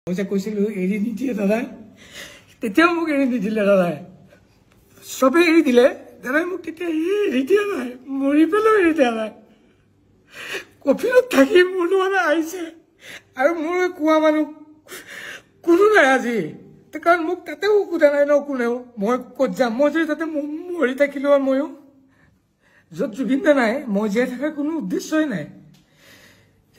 মই যে কৈছিলোঁ এৰি নিদিয়ে দাদাই, তেতিয়াও মোক এৰি নিদিলে দাদাই। চবেই এৰি দিলে, দাদাই মোক তেতিয়া এৰি দিয়া নাই, মৰি পেলাও এৰি দিয়া নাই। কফিলত থাকি মোৰ লগত আহিছে আৰু মোৰ কোৱা মানুহ কোনো নাই আজি, কাৰণ মোক তাতেও সোধা নাই ন কোনেও মই ক'ত যাম। মই যদি তাতে মৰি থাকিলো আৰু ময়ো য'ত জুবিন দা নাই, মই জীয়াই থকাৰ কোনো উদ্দেশ্যই নাই।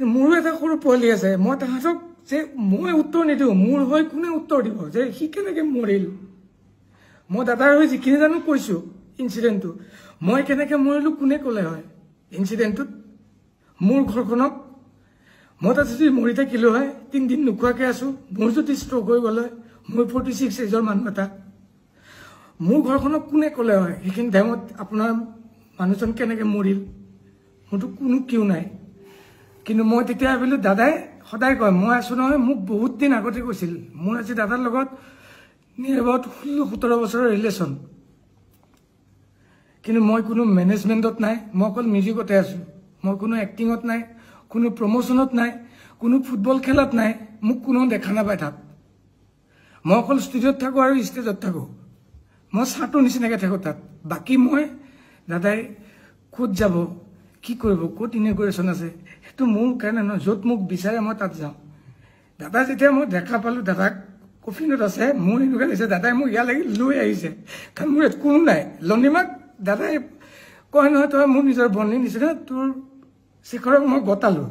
মোৰো এটা সৰু পোৱালি আছে, মই তাহাঁতক যে মই উত্তৰ নিদিওঁ, মোৰ হৈ কোনে উত্তৰ দিব যে সি কেনেকে মৰিল। মই দাদাৰ হৈ যিখিনি জানো কৈছো ইনচিডেণ্টটো, মই কেনেকে মৰিলো কোনে ক'লে হয় ইনচিডেণ্টটোত। মোৰ ঘৰখনক মই তাত যদি মৰি থাকিলো হয়, 3 দিন নোখোৱাকে আছো, মোৰ যদি ষ্ট্ৰক হৈ গ'ল হয়, মই 46 এজৰ মানুহ এটা, মোৰ ঘৰখনক কোনে ক'লে হয় সেইখিনি টাইমত আপোনাৰ মানুহজন কেনেকে মৰিল, মোৰতো কোনো কিয় নাই। কিন্তু মই তেতিয়া ভাবিলো দাদাই সদায় কয় মই আছো নহয়, মোক বহুত দিন আগতে কৈছিল। মোৰ আজি দাদাৰ লগত নিয়াৰ এবাউট 16-17 বছৰৰ ৰিলেশ্যন, কিন্তু মই কোনো মেনেজমেণ্টত নাই, মই অকল মিউজিকতে আছো। মই কোনো এক্টিঙত নাই, কোনো প্ৰমোশ্যনত নাই, কোনো ফুটবল খেলত নাই, মোক কোনো দেখা নাপায় তাত। মই অকল ষ্টুডিঅ'ত থাকো আৰু ষ্টেজত থাকো, মই চাটোৰ নিচিনাকে থাকো তাত। বাকী মই দাদাই ক'ত যাব কি কৰিব, ক'ত ইনগ্ৰেশ্যন আছে, সেইটো মোৰ কাৰণে নহয়। য'ত মোক বিচাৰে মই তাত যাওঁ। দাদা যেতিয়া মই দেখা পালো দাদাক কফিনত আছে, মোৰ এনেকুৱা লাগিছে দাদাই মোক ইয়ালৈকে লৈ আহিছে, কাৰণ মোৰ ইয়াত কোনো নাই। লনিমাক দাদাই কয় নহয় তই মোৰ নিজৰ বন্ধুৰ নিচিনা, তোৰ শেখৰক মই গতালো,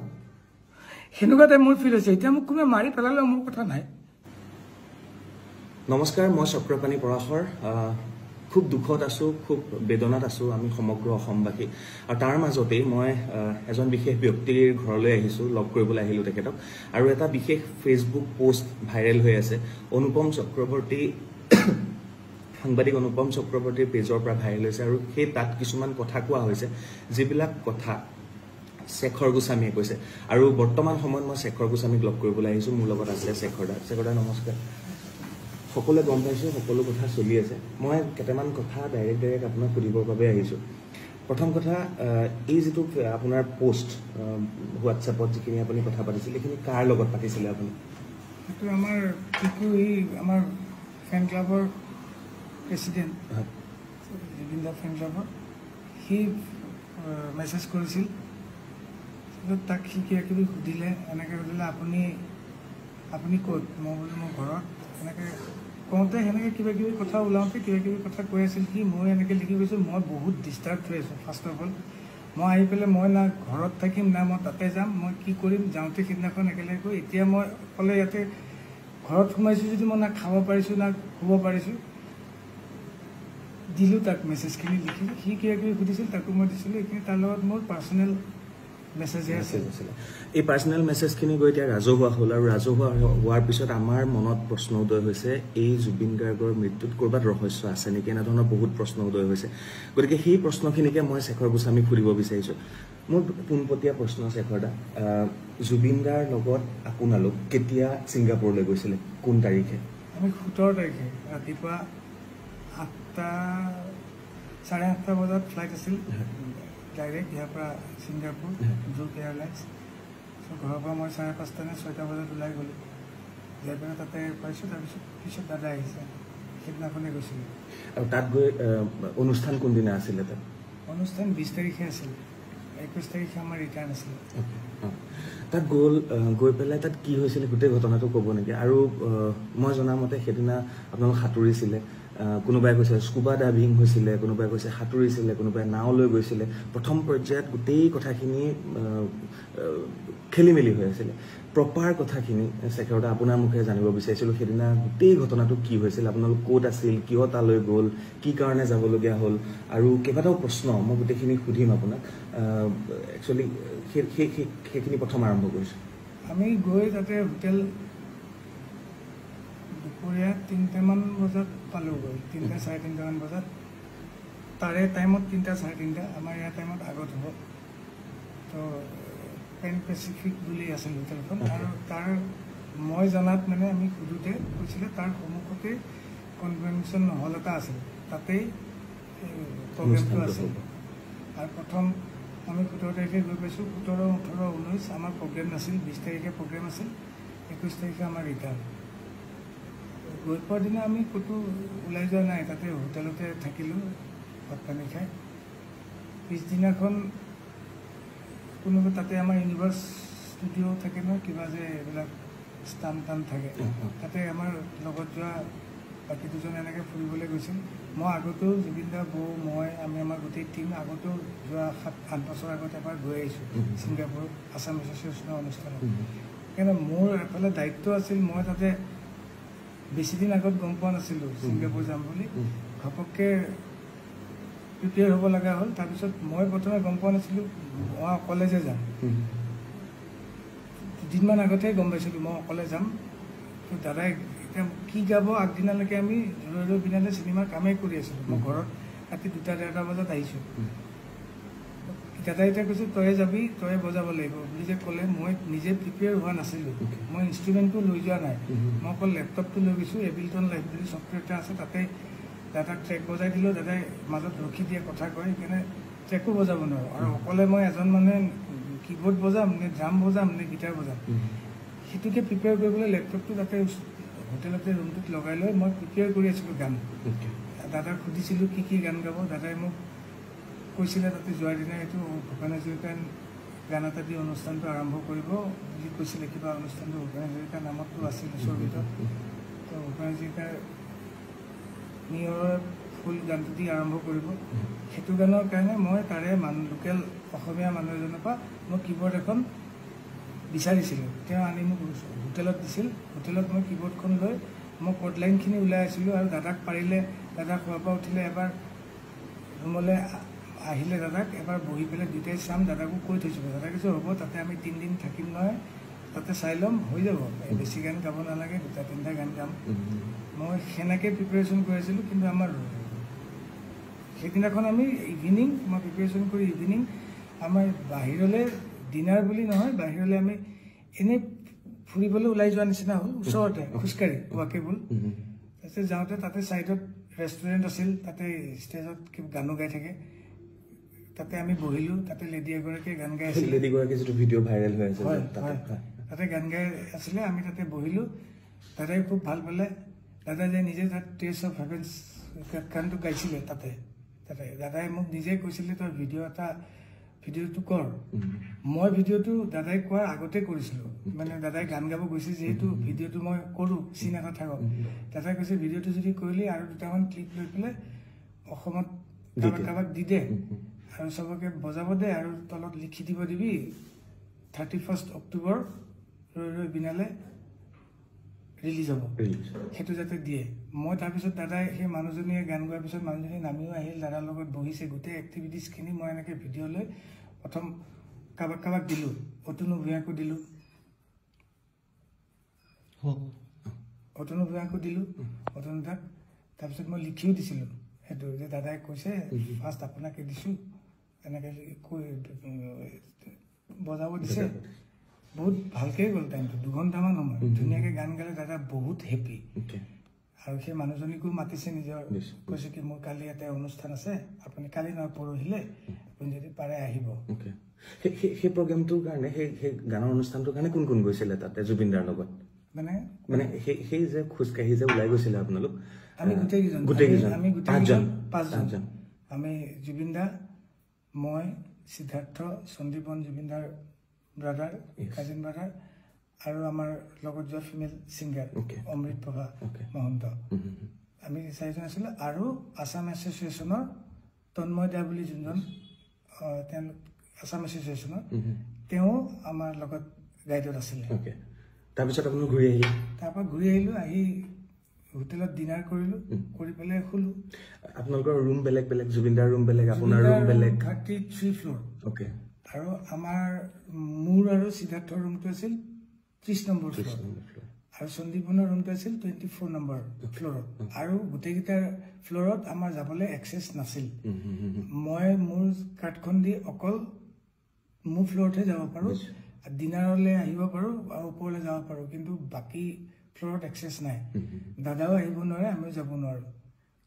সেনেকুৱা টাইপ মোৰ ফিল হৈছে। এতিয়া মোক কোনোবাই মাৰি পেলালেও মোৰ কথা নাই। নমস্কাৰ, মই চক্ৰপাণি পৰাশৰ। খুব দুখত আছোঁ, খুব বেদনাত আছোঁ আমি সমগ্ৰ অসমবাসী। আৰু তাৰ মাজতেই মই এজন বিশেষ ব্যক্তিৰ ঘৰলৈ আহিছোঁ, লগ কৰিবলৈ আহিলোঁ তেখেতক। আৰু এটা বিশেষ ফেচবুক পোষ্ট ভাইৰেল হৈ আছে, অনুপম চক্ৰৱৰ্তী সাংবাদিক অনুপম চক্ৰৱৰ্তীৰ পেজৰ পৰা ভাইৰেল হৈছে। আৰু সেই তাত কিছুমান কথা কোৱা হৈছে, যিবিলাক কথা শেখৰ গোস্বামীয়ে কৈছে। আৰু বৰ্তমান সময়ত মই শেখৰ গোস্বামীক লগ কৰিবলৈ আহিছোঁ। মোৰ লগত আছে শেখৰ দা। শেখৰ দা নমস্কাৰ। সকলোৱে গম পাইছোঁ, সকলো কথা চলি আছে। মই কেইটামান কথা ডাইৰেক্ট আপোনাক সুধিবৰ বাবে আহিছোঁ। প্ৰথম কথা, এই যিটো আপোনাৰ পোষ্ট হোৱাটছএপত যিখিনি আপুনি কথা পাতিছিল, এইখিনি কাৰ লগত পাতিছিলে আপুনি? সেইটো আমাৰ আমাৰ ফেন ক্লাবৰ প্ৰেচিডেণ্ট জুবিন দা ফেন ক্লাবৰ, সি মেছেজ কৰিছিল। তাক সি কিবা কিবি সুধিলে, এনেকৈ সুধিলে আপুনি ক'ত? মই বোলো মোৰ ঘৰত। এনেকৈ কওঁতে সেনেকৈ কিবা কিবি কথা ওলাওঁতে কিবা কিবি কথা কৈ আছিল সি। মই এনেকৈ লিখি গৈছোঁ, মই বহুত ডিষ্টাৰ্ব হৈ আছোঁ। ফাৰ্ষ্ট অফ অল মই আহি পেলাই মই না ঘৰত থাকিম না মই তাতে যাম, মই কি কৰিম। যাওঁতে সিদিনাখন একেলগে গৈ এতিয়া মই অকলে ইয়াতে ঘৰত সোমাইছোঁ যদি মই না খাব পাৰিছোঁ না শুব পাৰিছোঁ। দিলোঁ তাক মেছেজখিনি লিখি, সি কিবা কিবি সুধিছিল তাকো মই দিছিলোঁ। এইখিনি তাৰ লগত মোৰ পাৰ্চনেল মেছেজহে আছিল। এই পাৰ্চনেল মেছেজখিনি গৈ এতিয়া ৰাজহুৱা হ'ল, আৰু ৰাজহুৱা হোৱাৰ পিছত আমাৰ মনত প্ৰশ্ন উদয় হৈছে, এই জুবিন গাৰ্গৰ মৃত্যুত ক'ৰবাত ৰহস্য আছে নেকি, এনেধৰণৰ বহুত প্ৰশ্ন উদয় হৈছে। গতিকে সেই প্ৰশ্নখিনিকে মই শেখৰ গোস্বামীক সুধিব বিচাৰিছোঁ। মোৰ পোনপটীয়া প্ৰশ্ন শেখৰ দা, জুবিন দাৰ লগত আপোনালোক কেতিয়া ছিংগাপুৰলৈ গৈছিলে, কোন তাৰিখে? আমি 17 তাৰিখে ৰাতিপুৱা 8:30 বজাত ফ্লাইট আছিল ডাইৰেক্ট ইয়াৰ পৰা ছিংগাপুৰ জুক এয়াৰলাইন্স। ঘৰৰ পৰা মই 5:30 নে 6 বজাত ওলাই গ'লোঁ, যাই পেলাই তাতে পাইছোঁ। তাৰপিছত দাদা আহিছে, সেইদিনাখনে গৈছিলোঁ। আৰু তাত গৈ অনুষ্ঠান কোনদিনা আছিলে? তাত অনুষ্ঠান 20 তাৰিখে আছিল, 21 তাৰিখে আমাৰ ৰিটাৰ্ণ আছিলে। তাত গৈ পেলাই তাত কি হৈছিলে গোটেই ঘটনাটো ক'ব নেকি? আৰু মই জনামতে সেইদিনা আপোনালোক সাঁতুৰিছিলে, কোনোবাই কৈছে স্কুবা ডাইভিং হৈছিলে, কোনোবাই কৈছে সাঁতুৰিছিলে, কোনোবাই নাও লৈ গৈছিলে। প্ৰথম পৰ্যায়ত গোটেই কথাখিনি খেলি মেলি হৈ আছিলে। প্ৰপাৰ কথাখিনি শেখৰ দা আপোনাৰ মুখে জানিব বিচাৰিছিলোঁ, সেইদিনা গোটেই ঘটনাটো কি হৈছিল, আপোনালোক ক'ত আছিল, কিয় তালৈ গ'ল, কি কাৰণে যাবলগীয়া হ'ল, আৰু কেইবাটাও প্ৰশ্ন মই গোটেইখিনি সুধিম আপোনাক। একচুৱেলি সেইখিনি প্ৰথম আৰম্ভ কৰিছোঁ। আমি গৈ তাতে হোটেল দুপৰীয়া 3টামান বজাত পালোঁগৈ, 3-3:30 বজাত। তাৰে টাইমত 3-3:30, আমাৰ ইয়াৰ টাইমত আগত হ'ব। তো পেন পেচিফিক বুলি আছিল হোটেলখন। আৰু তাৰ মই জনাত মানে আমি সুধোতে কৈছিলে তাৰ সন্মুখতে কনভেনশ্যন হল এটা আছিল, তাতেই প্ৰগ্ৰেমটো আছিল। আৰু প্ৰথম আমি 17 তাৰিখে গৈ পাইছোঁ, 17, 18, 19 আমাৰ প্ৰগ্ৰেম নাছিল, 20 তাৰিখে প্ৰগ্ৰেম আছিল। 21 তাৰিখে আমাৰ ৰিটাৰ্ণ গৈ পোৱাৰ দিনা আমি ক'তো ওলাই যোৱা নাই তাতে হোটেলতে থাকিলোঁ ভাত পানী খাই পিছদিনাখন কোনোবা তাতে আমাৰ ইউনিভাৰ্ছ ষ্টুডিঅ' থাকে ন কিবা যে এইবিলাক স্থান টান থাকে তাতে আমাৰ লগত যোৱা বাকী দুজন এনেকৈ ফুৰিবলৈ গৈছিল মই আগতেও জুবিন দা বৌ মই আমি আমাৰ গোটেই টীম আগতেও যোৱা 7-8 বছৰ আগত এবাৰ গৈ আহিছোঁ ছিংগাপুৰ আছাম এছ'চিয়েশ্যনৰ অনুষ্ঠানত সেইকাৰণে মোৰ এফালে দায়িত্ব আছিল মই তাতে বেছিদিন আগত গম পোৱা নাছিলোঁ ছিংগাপুৰ যাম বুলি ঘপককৈ প্ৰিপেয়াৰ হ'ব লগা হ'ল তাৰপিছত মই প্ৰথমে গম পোৱা নাছিলোঁ মই অকলে যে যাম দুদিনমান আগতেহে গম পাইছিলোঁ মই অকলে যাম তো দাদাই এতিয়া কি গাব আগদিনালৈকে আমি ৰৈ পিনালে চিনেমাৰ কামেই কৰি আছিলোঁ মই ঘৰত ৰাতি 2-1:30 বজাত আহিছোঁ দাদাই এতিয়া কৈছোঁ তয়ে যাবি তয়ে বজাব লাগিব বুলি যে ক'লে মই নিজে প্ৰিপেয়াৰ হোৱা নাছিলোঁ মই ইনষ্ট্ৰুমেণ্টটো লৈ যোৱা নাই মই অকল লেপটপটো লৈ গৈছোঁ এবিলটন লাইব্ৰেৰী ছফ্টৱেৰ এটা আছে তাতে দাদাক ট্ৰেক বজাই দিলোঁ দাদাই মাজত ৰখি দিয়ে কথা কয় সেইকাৰণে ট্ৰেকো বজাব নোৱাৰোঁ আৰু অকলে মই এজন মানুহে কীবৰ্ড বজাম নে ড্ৰাম বজাম নে গিটাৰ বজাম সেইটোকে প্ৰিপেয়াৰ কৰিবলৈ লেপটপটো তাতে হোটেলতে ৰুমটোত লগাই লৈ মই প্ৰিপেয়াৰ কৰি আছিলোঁ গান দাদাক সুধিছিলোঁ কি গান গাব দাদাই মোক কৈছিলে তাতে যোৱাৰ দিনা এইটো ভূপেন হাজৰিকাৰ গান এটা দি অনুষ্ঠানটো আৰম্ভ কৰিব বুলি কৈছিলে কিবা অনুষ্ঠানটো ভূপেন হাজৰিকাৰ নামতটো আছিল স্বৰ্গীত তো ভূপেন হাজৰিকাৰ নিয়ৰৰ ফুল গানটো দি আৰম্ভ কৰিব সেইটো গানৰ কাৰণে মই তাৰে লোকেল অসমীয়া মানুহ এজনৰ পৰা মই কীবৰ্ড এখন বিচাৰিছিলোঁ তেওঁ আনি মোক হোটেলত দিছিল হোটেলত মই কীবৰ্ডখন লৈ মই কৰ্ড লাইনখিনি ওলাই আছিলোঁ আৰু দাদাক পাৰিলে দাদা খোৱাৰ পৰা উঠিলে এবাৰ ৰুমলৈ আহিলে দাদাক এবাৰ বহি পেলাই দুয়োটাই চাম দাদাকো কৈ থৈছিলোঁ দাদাক কৈছোঁ হ'ব তাতে আমি 3 দিন থাকিম নহয় তাতে চাই ল'ম হৈ যাব বেছি গান গাব নালাগে 2-3টা গান গাম মই সেনেকৈ প্ৰিপেৰেশ্যন কৰি আছিলোঁ কিন্তু আমাৰ সেইদিনাখন আমি ইভিনিং মই প্ৰিপেৰেশ্যন কৰি ইভিনিং আমাৰ বাহিৰলৈ ডিনাৰ বুলি নহয় বাহিৰলৈ আমি এনেই ফুৰিবলৈ ওলাই যোৱা নিচিনা হ'ল ওচৰতে খোজকাঢ়ি ৱাকেবল তাৰপিছত যাওঁতে তাতে ছাইডত ৰেষ্টুৰেণ্ট আছিল তাতে ষ্টেজত গানো গাই থাকে তাতে আমি বহিলোঁ তাতে লেডি এগৰাকীয়ে গান গাই আছিল লেডিগৰাকী যিটো ভিডিঅ' ভাইৰেল হৈ আছে তাতে গান গাই আছিলে আমি তাতে বহিলোঁ দাদাই খুব ভাল পালে দাদাই যে নিজে তাত টেষ্ট অফ হেভেন্স গানটো গাইছিলে তাতে দাদাই মোক নিজে কৈছিলে তই ভিডিঅ'টো কৰ মই ভিডিঅ'টো দাদাই কোৱাৰ আগতে কৰিছিলোঁ মানে দাদাই গান গাব গৈছে যিহেতু ভিডিঅ'টো মই কৰোঁ চিন এটা থাকক দাদাই কৈছে ভিডিঅ'টো যদি কৰিলি আৰু 2টামান ক্লিপ লৈ পেলাই অসমত কাৰোবাক দি দে আৰু চবকে বজাব দে আৰু তলত লিখি দিব দিবি 31 অক্টোবৰ ৰৈ বিনালে ৰিলিজ হ'ব সেইটো যাতে দিয়ে মই তাৰপিছত দাদাই সেই মানুহজনীয়ে গান গোৱাৰ পিছত মানুহজনী নামিও আহিল দাদাৰ লগত বহিছে গোটেই এক্টিভিটিছখিনি মই এনেকৈ ভিডিঅ' লৈ প্ৰথম কাৰোবাক দিলোঁ অতনু ভূঞাকো দিলোঁ অতনু দাক তাৰপিছত মই লিখিও দিছিলোঁ সেইটো যে দাদাই কৈছে ফাৰ্ষ্ট আপোনাকে দিছোঁ এনেকৈ কৈ বজাব দিছে বহুত ভালকৈ গ'ল টাইমটো 2 ঘণ্টামান সময় ধুনীয়াকৈ গান গালে দাদা বহুত হেপী আৰু সেই মানুহজনীকো মাতিছে নিজৰ কৈছে কি মোৰ কালি এটা অনুষ্ঠান আছে আপুনি কালি নহয় পৰহিলে আপুনি যদি পাৰে আহিব সেই প্ৰগ্ৰেমটোৰ কাৰণে সেই গানৰ অনুষ্ঠানটোৰ কাৰণে কোন গৈছিলে তাতে জুবিন দাৰ লগত মানে সেই যে খোজকাঢ়ি যে ওলাই গৈছিলে আপোনালোক আমি গোটেইকেইজন আমি 5জন আমি জুবিন দা মই সিদ্ধাৰ্থ সন্দীপন জুবিন দাৰ ব্ৰাদাৰ কাজিন ব্ৰাদাৰ আৰু আমাৰ লগত যোৱা ফিমেল ছিংগাৰ অমৃত প্ৰভা মহন্ত আমি 4জন আছিলোঁ আৰু আছাম এছ'চিয়েশ্যনৰ তন্ময় দা বুলি যোনজন তেওঁলোক আছাম এছ'চিয়েশ্যনৰ তেওঁ আমাৰ লগত গাইডত আছিলে তাৰপিছত আপুনি ঘূৰি আহিলে তাৰপৰা ঘূৰি আহিলোঁ আহি হোটেলত ডিনাৰ কৰিলোঁ কৰি পেলাই শুলোঁ আপোনালোকৰ ৰুম বেলেগ জুবিন দাৰ ৰুম বেলেগ আপোনাৰ ৰুম বেলেগ 33 ফ্ল'ৰ আৰু আমাৰ মোৰ আৰু সিদ্ধাৰ্থৰ ৰুমটো আছিল 30 নম্বৰ ফ্ল'ৰ আৰু সন্দীপনৰ ৰুমটো আছিল 24 নম্বৰ ফ্ল'ৰত আৰু গোটেইকেইটাৰ ফ্ল'ৰত আমাৰ যাবলৈ এক্সেছ নাছিল মই মোৰ কাৰ্ডখন দি অকল মোৰ ফ্ল'ৰতহে যাব পাৰোঁ ডিনাৰলৈ আহিব পাৰোঁ আৰু ওপৰলৈ যাব পাৰোঁ কিন্তু বাকী ফ্ল'ৰত এক্সেছ নাই দাদাও আহিব নোৱাৰে আমিও যাব নোৱাৰোঁ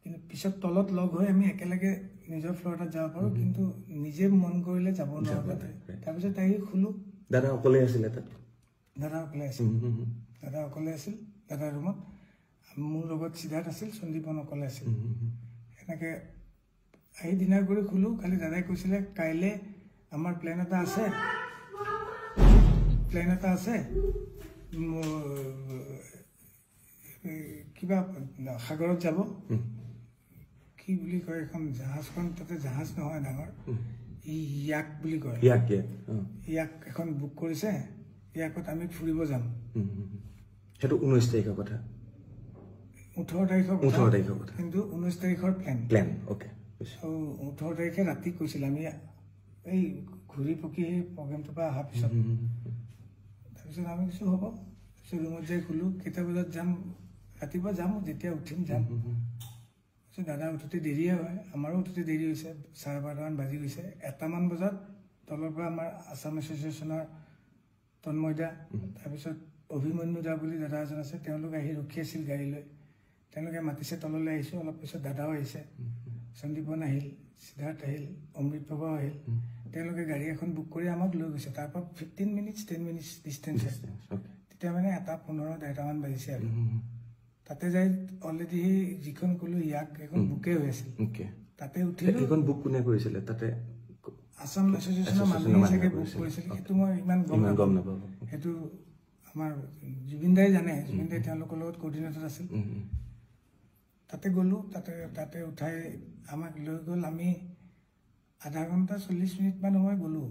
কিন্তু পিছত তলত লগ হৈ আমি একেলগে নিজৰ ফ্ল'ৰত যাব পাৰোঁ কিন্তু নিজে মন কৰিলে যাব নোৱাৰোঁ তাৰপিছত আহি শুলোঁ দাদা অকলে আছিলে তাত দাদা অকলে আছিল দাদা অকলে আছিল দাদাৰ ৰুমত মোৰ লগত সিদ্ধাৰ্থ আছিল সন্দীপন অকলে আছিল এনেকৈ আহি ডিনাৰ কৰি খুলোঁ খালি দাদাই কৈছিলে কাইলৈ আমাৰ প্লেন এটা আছে কিবা সাগৰত যাব কি বুলি কয় এখন জাহাজখন তাতে জাহাজ নহয় ডাঙৰ ইয়াক বুলি কয় ইয়াক এখন বুক কৰিছে ইয়াকত আমি ফুৰিব যাম সেইটো 19 তাৰিখৰ কথা 18 তাৰিখৰ কথা কিন্তু 19 তাৰিখৰ প্লেন ওকে 18 তাৰিখে ৰাতি কৈছিল আমি এই ঘূৰি পকি সেই প্ৰগ্ৰেমটোৰ পৰা অহাৰ পিছত তাৰপিছত আমি কিছু হ'ব তাৰপিছত ৰুমত যাই খুলোঁ কেইটা বজাত যাম ৰাতিপুৱা যাম যেতিয়া উঠিম যাম দাদা উঠোতে দেৰিয়ে হয় আমাৰো উঠোতে দেৰি হৈছে 12:30মান বাজি গৈছে 1টামান বজাত তলৰ পৰা আমাৰ আছাম এছ'চিয়েশ্যনৰ তন্ময়দা তাৰপিছত অভিমন্যু দা বুলি দাদা এজন আছে তেওঁলোক আহি ৰখি আছিল গাড়ী লৈ তেওঁলোকে মাতিছে তললৈ আহিছোঁ অলপ পিছত দাদাও আহিছে সন্দীপন আহিল সিদ্ধাৰ্থ আহিল অমৃত প্ৰভা আহিল তেওঁলোকে গাড়ী এখন বুক কৰি আমাক লৈ গৈছে তাৰপৰা 10 মিনিটছ ডিষ্টেঞ্চ আছে তেতিয়া মানে 1:15-1:30মান বাজিছে আৰু তাতে যাই অলৰেডি যিখন ক'লো ইয়াক এখন বুকে হৈ আছিল তাতে উঠিলোঁ এখন বুক কোনে কৰিছিলে তাতে আছাম এছ'চিয়েশ্যনৰ মানুহে চাগে বুক কৰিছিল সেইটো মই ইমান গম নাপাওঁ সেইটো আমাৰ জুবিন দাই জানে জুবিন দাই তেওঁলোকৰ লগত কোঅৰ্ডিনেটৰ আছিল তাতে গ'লোঁ তাতে উঠাই আমাক লৈ গ'ল আমি আধা ঘণ্টা 40 মিনিটমান সময় গ'লোঁ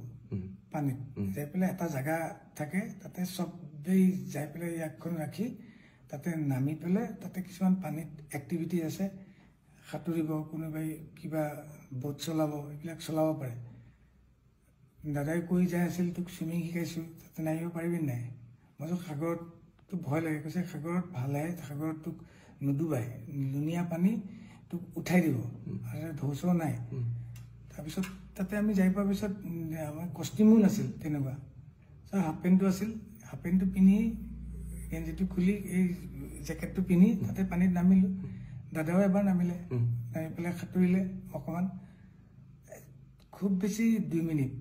পানীত যাই পেলাই এটা জেগা থাকে তাতে চবেই যাই পেলাই ইয়াকখন ৰাখি তাতে নামি পেলাই তাতে কিছুমান পানীত এক্টিভিটি আছে সাঁতুৰিব কোনোবাই কিবা বোট চলাব এইবিলাক চলাব পাৰে দাদাই কৈ যাই আছিল তোক চুইমিং শিকাইছোঁ তাতে নামিব পাৰিবি নাই মই সাগৰতটো ভয় লাগে কৈছে সাগৰত ভালেহে সাগৰত তোক নুডুবাই লুণীয়া পানী তোক উঠাই দিব আৰু ঢৌচৌ নাই তাৰপিছত তাতে আমি যাই পোৱাৰ পিছত আমাৰ কষ্টিউমো নাছিল তেনেকুৱা হাফ পেণ্টটো আছিল হাফ পেণ্টটো পিন্ধি গেঞ্জিটো খুলি এই জেকেটটো পিন্ধি তাতে পানীত নামিলোঁ দাদাও এবাৰ নামিলে নামি পেলাই সাঁতুৰিলে অকণমান খুব বেছি 2 মিনিট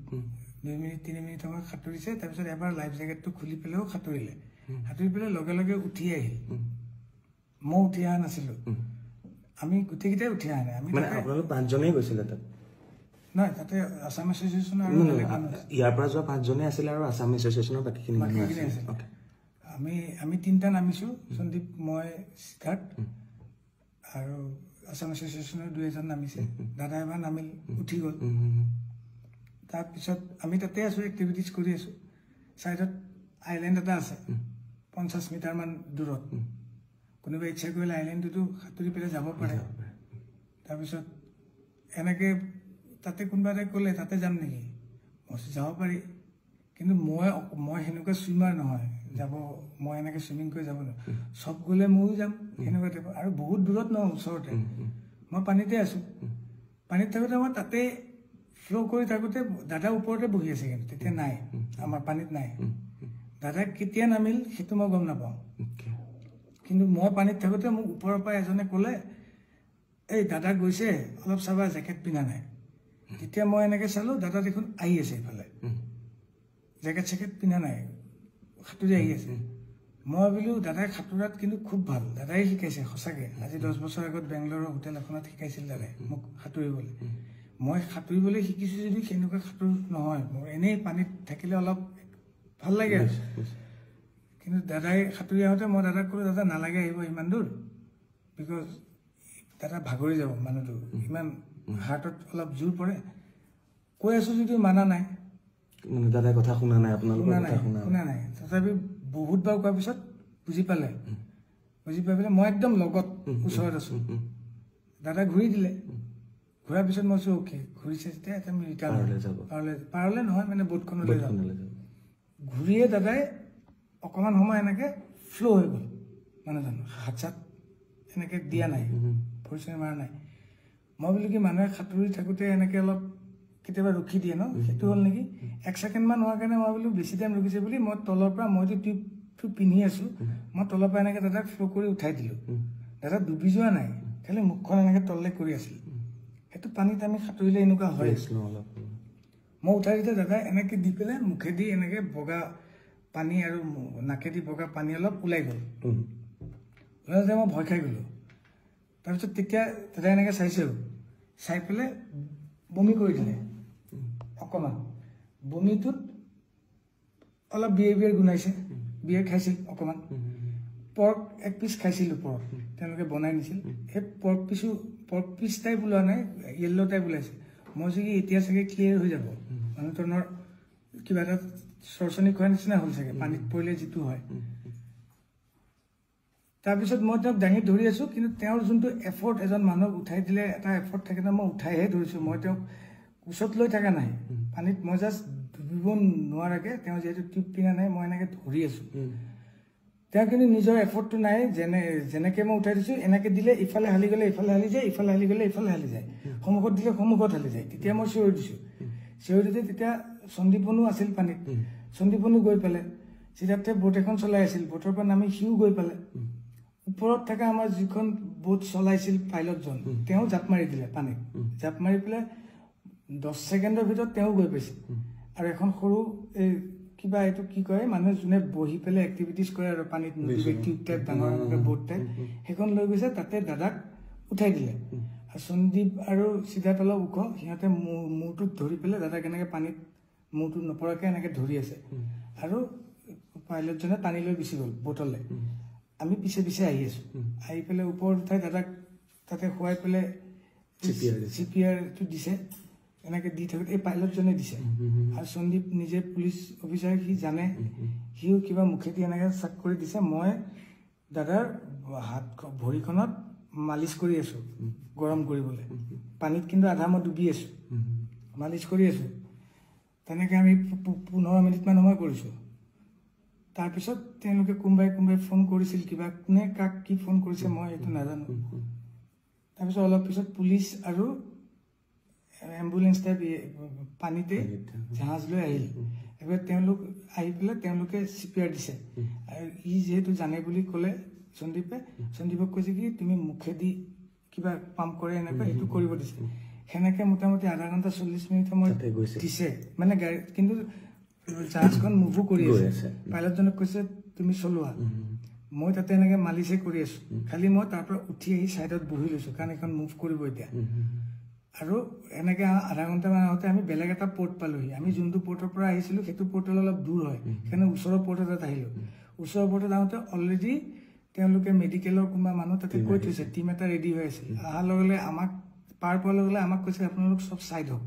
3 মিনিট সময় সাঁতুৰিছে তাৰপিছত এবাৰ লাইফ জেকেটটো খুলি পেলাইও সাঁতুৰি পেলাই লগে উঠি আহিল মই উঠি অহা নাছিলোঁ আমি গোটেইকেইটাই উঠি অহা নাই আমি আপোনালোক 5জনেই গৈছিলে তাত নহয় তাতে আছাম এছ'চিয়েশ্যনৰ ইয়াৰ পৰা যোৱা 5জনেই আছিলে আৰু আছাম এছ'চিয়েশ্যনৰ বাকীখিনি আছিল আমি 3টা নামিছোঁ সন্দীপ মই সিদ্ধাৰ্থ আৰু আছাম এছ'চিয়েশ্যনৰ 2 নামিছে দাদা এবাৰ নামিল উঠি গ'ল তাৰপিছত আমি তাতে আছোঁ এক্টিভিটিজ কৰি আছোঁ ছাইডত আইলেণ্ড এটা আছে 50 মিটাৰমান দূৰত কোনোবাই ইচ্ছা কৰিলে আইলেণ্ডটোতো সাঁতুৰি পেলাই যাব পাৰে তাৰপিছত এনেকৈ তাতে কোনোবা এটাই ক'লে তাতে যাম নেকি মই যাব পাৰি কিন্তু মই সেনেকুৱা চুইমাৰ নহয় মই এনেকৈ চুইমিং কৰি যাব নোৱাৰোঁ চব গ'লে ময়ো যাম সেনেকুৱা টাইপৰ আৰু বহুত দূৰত নহয় ওচৰতে মই পানীতে আছোঁ পানীত থাকোঁতে মই তাতে ফ্ল' কৰি থাকোঁতে দাদা ওপৰতে বহি আছে কিন্তু তেতিয়া নাই আমাৰ পানীত নাই দাদা কেতিয়া নামিল সেইটো মই গম নাপাওঁ কিন্তু মই পানীত থাকোঁতে মোক ওপৰৰ পৰা এজনে ক'লে এই দাদা গৈছে অলপ চাবা জেকেট পিন্ধা নাই তেতিয়া মই এনেকৈ চালোঁ দাদা দেখোন আহি আছে ইফালে জেকেট চেকেট পিন্ধা নাই সাঁতুৰি আহি আছে মই ভাবিলোঁ দাদাই সাঁতোৰাত কিন্তু খুব ভাল দাদাই শিকাইছে সঁচাকৈ আজি 10 বছৰ আগত বেংগলোৰৰ হোটেল এখনত শিকাইছিল দাদাই মোক সাঁতুৰিবলৈ মই সাঁতুৰিবলৈ শিকিছোঁ যদি সেনেকুৱা সাঁতোৰ নহয় মোৰ এনেই পানীত থাকিলে অলপ ভাল লাগে কিন্তু দাদাই সাঁতুৰি আহোঁতে মই দাদাক ক'লোঁ দাদা নালাগে আহিব ইমান দূৰ বিকজ দাদা ভাগৰি যাব মানুহটো ইমান হাৰ্টত অলপ জোৰ পৰে কৈ আছোঁ যদিও মানা নাই দাদাই কথা শুনা নাই আপোনালোকৰ কথা শুনা নাই তথাপি বহুতবাৰ কোৱাৰ পিছত বুজি পাই পেলাই মই একদম লগত ওচৰত আছোঁ দাদা ঘূৰি দিলে ঘূৰাৰ পিছত মই কৈছোঁ অ'কে ঘূৰিছে যেতিয়া আমি ৰিটাৰ্ণ পাৰলৈ নহয় মানে বোটখনলৈ যাওঁ ঘূৰিয়ে দাদাই অকণমান সময় এনেকৈ ফ্ল' হৈ গ'ল মানুহজন হাত চাত এনেকৈ দিয়া নাই ভৰি মাৰা নাই মই বোলো কি মানুহে সাঁতুৰি থাকোঁতে এনেকৈ অলপ কেতিয়াবা ৰখি দিয়ে ন সেইটো হ'ল নেকি 1 ছেকেণ্ডমান হোৱাৰ কাৰণে মই বোলো বেছি টাইম ৰখিছে বুলি মই তলৰ পৰা মইতো টিউবটো পিন্ধি আছোঁ মই তলৰ পৰা এনেকৈ দাদাক ফ্ল' কৰি উঠাই দিলোঁ দাদা ডুবি যোৱা নাই খালি মুখখন এনেকৈ তললৈ কৰি আছিল সেইটো পানীত আমি সাঁতুৰিলে এনেকুৱা হয় মই উঠাই দিওঁতে দাদাই এনেকৈ দি পেলাই মুখেদি এনেকৈ বগা পানী আৰু নাকেদি বগা পানী অলপ ওলাই গ'ল ওলাই যাওঁতে মই ভয় খাই গ'লোঁ তাৰপিছত তেতিয়া দাদাই এনেকৈ চাইছোঁ চাই পেলাই বমি কৰি দিলে অকণমান বমিটোত অলপ বিয়েৰ গুণাইছে বিয়েৰ খাইছিল অকণমান পৰ্ক এক পিচ খাইছিলোঁ পৰ্ক তেওঁলোকে বনাই নিছিল সেই পৰ্ক পিচ টাইপ ওলোৱা নাই য়েল্ল' টাইপ ওলাইছে মই চাগে এতিয়া চাগে ক্লিয়াৰ হৈ যাব মানুহজনৰ কিবা এটা চৰচনি খোৱাৰ নিচিনা হ'ল চাগে পানীত পৰিলে যিটো হয় তাৰপিছত মই তেওঁক দাঙি ধৰি আছোঁ কিন্তু তেওঁৰ যোনটো এফৰ্ট এজন মানুহক উঠাই দিলে এটা এফৰ্ট থাকে ন মই উঠাইহে ধৰিছোঁ মই তেওঁক কোচত লৈ থকা নাই পানীত মই জাষ্ট ডুবিব নোৱাৰাকৈ তেওঁ যিহেতু টিউব পিনা নাই মই এনেকৈ ধৰি আছোঁ তেওঁ কিন্তু নিজৰ এফৰ্টটো নাই যেনেকৈ মই উঠাই দিছোঁ এনেকৈ দিলে ইফালে হালি গ'লে ইফালে হালি যায় ইফালে হালি গ'লে ইফালে হালি যায় সন্মুখত দিলে সন্মুখত হালি যায় তেতিয়া মই চিঞৰি দিছোঁ চিঞৰি দিওঁতে তেতিয়া সন্দীপনো আছিল পানীত সন্দীপনো গৈ পালে চিধাতে বোট এখন চলাই আছিল বোটৰ পৰা নামি সিও গৈ পালে ওপৰত থকা আমাৰ যিখন বোট চলাইছিল পাইলটজন তেওঁ জাপ মাৰি দিলে পানীত জাপ মাৰি পেলাই 10 ছেকেণ্ডৰ ভিতৰত তেওঁ গৈ পাইছে আৰু এখন সৰু এই কিবা এইটো কি কয় মানুহে যোনে বহি পেলাই এক্টিভিটিজ কৰে আৰু পানীত টিউব টাইপ ডাঙৰ বোট টাইপ সেইখন লৈ গৈছে তাতে দাদাক উঠাই দিলে আৰু সন্দীপ আৰু সিদ্ধাৰ্থ অলপ ওখ সিহঁতে মূৰটোত ধৰি পেলাই দাদাক এনেকৈ পানীত মূৰটো নপৰাকৈ এনেকৈ ধৰি আছে আৰু পাইলটজনে টানি লৈ গুচি গ'ল বোটলৈ আমি পিছে পিছে আহি আছোঁ আহি পেলাই ওপৰত উঠাই দাদাক তাতে শুৱাই পেলাই CPRটো দিছে এনেকৈ দি থাকোঁতে এই পাইলটজনে দিছে আৰু সন্দীপ নিজে পুলিচ অফিচাৰ সি জানে সিও কিবা মুখেদি এনেকৈ চাক কৰি দিছে মই দাদাৰ হাত ভৰিখনত মালিচ কৰি আছোঁ গৰম কৰিবলৈ পানীত কিন্তু আধা মই ডুবি আছোঁ মালিচ কৰি আছোঁ তেনেকৈ আমি 15 মিনিটমান সময় কৰিছোঁ তাৰপিছত তেওঁলোকে কোনোবাই ফোন কৰিছিল কিবা কোনে কাক কি ফোন কৰিছে মই এইটো নাজানো তাৰপিছত অলপ পিছত পুলিচ আৰু এম্বুলেন্স টাইপ পানীতে জাহাজ লৈ আহিল এবাৰ তেওঁলোক আহি পেলাই তেওঁলোকে CPR দিছে আৰু ই যিহেতু জানে বুলি ক'লে সন্দীপক কৈছে কি তুমি মুখেদি কিবা পাম্প কৰে এনেকুৱা সেইটো কৰিব দিছে সেনেকৈ মোটামুটি আধা ঘণ্টা 40 মিনিট সময় দিছে মানে গাড়ী কিন্তু জাহাজখন মুভো কৰি আছে পাইলটজনক কৈছে তুমি চলোৱা মই তাতে এনেকৈ মালিচে কৰি আছোঁ খালি মই তাৰ পৰা উঠি আহি ছাইডত বহি লৈছোঁ কাৰণ এখন মুভ কৰিব এতিয়া আৰু এনেকৈ আধা ঘণ্টামান আগতে আমি বেলেগ এটা পৰ্ট পালোহি আমি যোনটো পৰ্টৰ পৰা আহিছিলোঁ সেইটো পৰ্টলৈ অলপ দূৰ হয় সেইকাৰণে ওচৰৰ পৰ্ট এটাত আহিলোঁ ওচৰৰ পৰ্টত আহোঁতে অলৰেডি তেওঁলোকে মেডিকেলৰ কোনোবা মানুহ তাতে কৈ থৈছে টিম এটা ৰেডি হৈ আছে অহাৰ লগে লগে আমাক পাৰ পোৱাৰ লগে লগে আমাক কৈছে আপোনালোক চব ছাইড হওক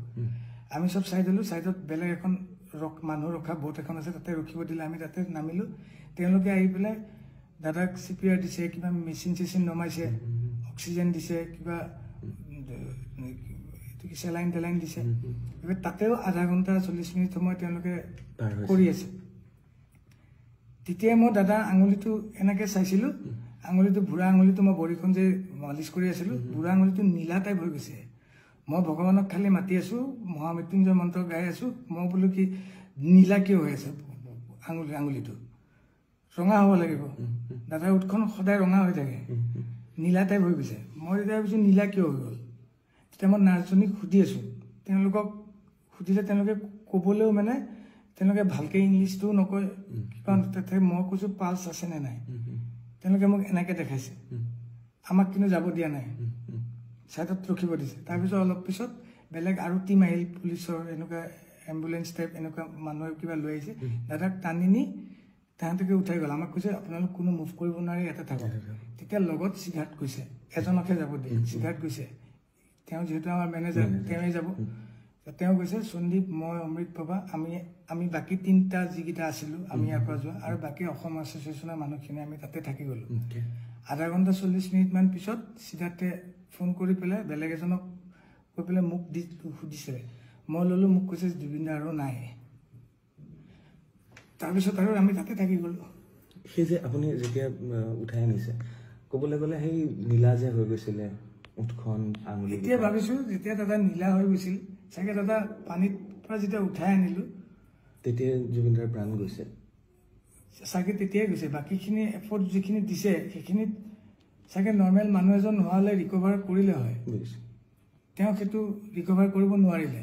আমি চব ছাইড হ'লোঁ ছাইডত বেলেগ এখন মানুহ ৰখা বোট এখন আছে তাতে ৰখিব দিলে আমি তাতে নামিলোঁ তেওঁলোকে আহি পেলাই দাদাক CPR দিছে কিবা মেচিন চেচিন নমাইছে অক্সিজেন দিছে কিবা চেলাইন টেলাইন দিছে এবাৰ তাতেও আধা ঘণ্টা 40 মিনিট সময় তেওঁলোকে কৰি আছে তেতিয়াই মই দাদা আঙুলিটো এনেকৈ চাইছিলোঁ আঙুলিটো বুঢ়া আঙুলিটো মই ভৰিখন যে মালিচ কৰি আছিলোঁ বুঢ়া আঙুলিটো নীলা টাইপ হৈ গৈছে মই ভগৱানক খালি মাতি আছোঁ মহামৃত্যুঞ্জয় মন্ত্ৰ গাই আছোঁ মই বোলো কি নীলা কিয় হৈ আছে আঙুলিটো ৰঙা হ'ব লাগিব দাদাৰ উঠখন সদায় ৰঙা হৈ থাকে নীলা টাইপ হৈ গৈছে মই তেতিয়া ভাবিছোঁ নীলা কিয় হৈ গ'ল তেতিয়া মই নাৰ্ছজনীক সুধি আছোঁ তেওঁলোকক সুধিলে তেওঁলোকে ক'বলৈও মানে তেওঁলোকে ভালকৈ ইংলিছটোও নকয় কাৰণ তাতে মই কৈছোঁ পালছ আছে নে নাই তেওঁলোকে মোক এনেকৈ দেখাইছে আমাক কিন্তু যাব দিয়া নাই ছাইডত ৰখিব দিছে তাৰপিছত অলপ পিছত বেলেগ আৰু টিম আহিল পুলিচৰ এনেকুৱা এম্বুলেন্স টাইপ এনেকুৱা মানুহে কিবা লৈ আহিছে দাদাক টানি নি তাহাঁতকে উঠাই গ'ল আমাক কৈছে আপোনালোক কোনো মুভ কৰিব নোৱাৰি ইয়াতে থাকক তেতিয়া লগত সিদ্ধাৰ্থ গৈছে এজনকহে যাব দিয়ে সিদ্ধাৰ্থ গৈছে তেওঁ যিহেতু আমাৰ মেনেজাৰ তেওঁৱে যাব তেওঁ কৈছে সন্দীপ মই অমৃত বাবা আমি বাকী 3টা যিকেইটা আছিলোঁ আমি ইয়াৰ পৰা যোৱা আৰু বাকী অসম এছ'চিয়েশ্যনৰ মানুহখিনি আমি তাতে থাকি গ'লোঁ আধা ঘণ্টা 40 মিনিটমান পিছত সিদ্ধাৰ্থে ফোন কৰি পেলাই বেলেগ এজনক কৈ পেলাই মোক সুধিছে মই ল'লোঁ মোক কৈছে জুবিন দা আৰু নাই তাৰপিছত আৰু আমি তাতে থাকি গ'লোঁ সেই যে আপুনি যেতিয়া উঠাই আনিছে ক'বলৈ গ'লে সেই নীলা যে হৈ গৈছিলে উঠখন আঙুলি এতিয়া ভাবিছোঁ যেতিয়া দাদা নীলা হৈ গৈছিল চাগে দাদা পানীৰ পৰা যেতিয়া উঠাই আনিলোঁ তেতিয়া জুবিন দাৰ প্ৰাণ গৈছে চাগে তেতিয়াই গৈছে বাকীখিনি এফৰ্ট যিখিনি দিছে সেইখিনিত চাগে নৰ্মেল মানুহ এজন নোহোৱালে ৰিকভাৰ কৰিলে হয় তেওঁ সেইটো ৰিকভাৰ কৰিব নোৱাৰিলে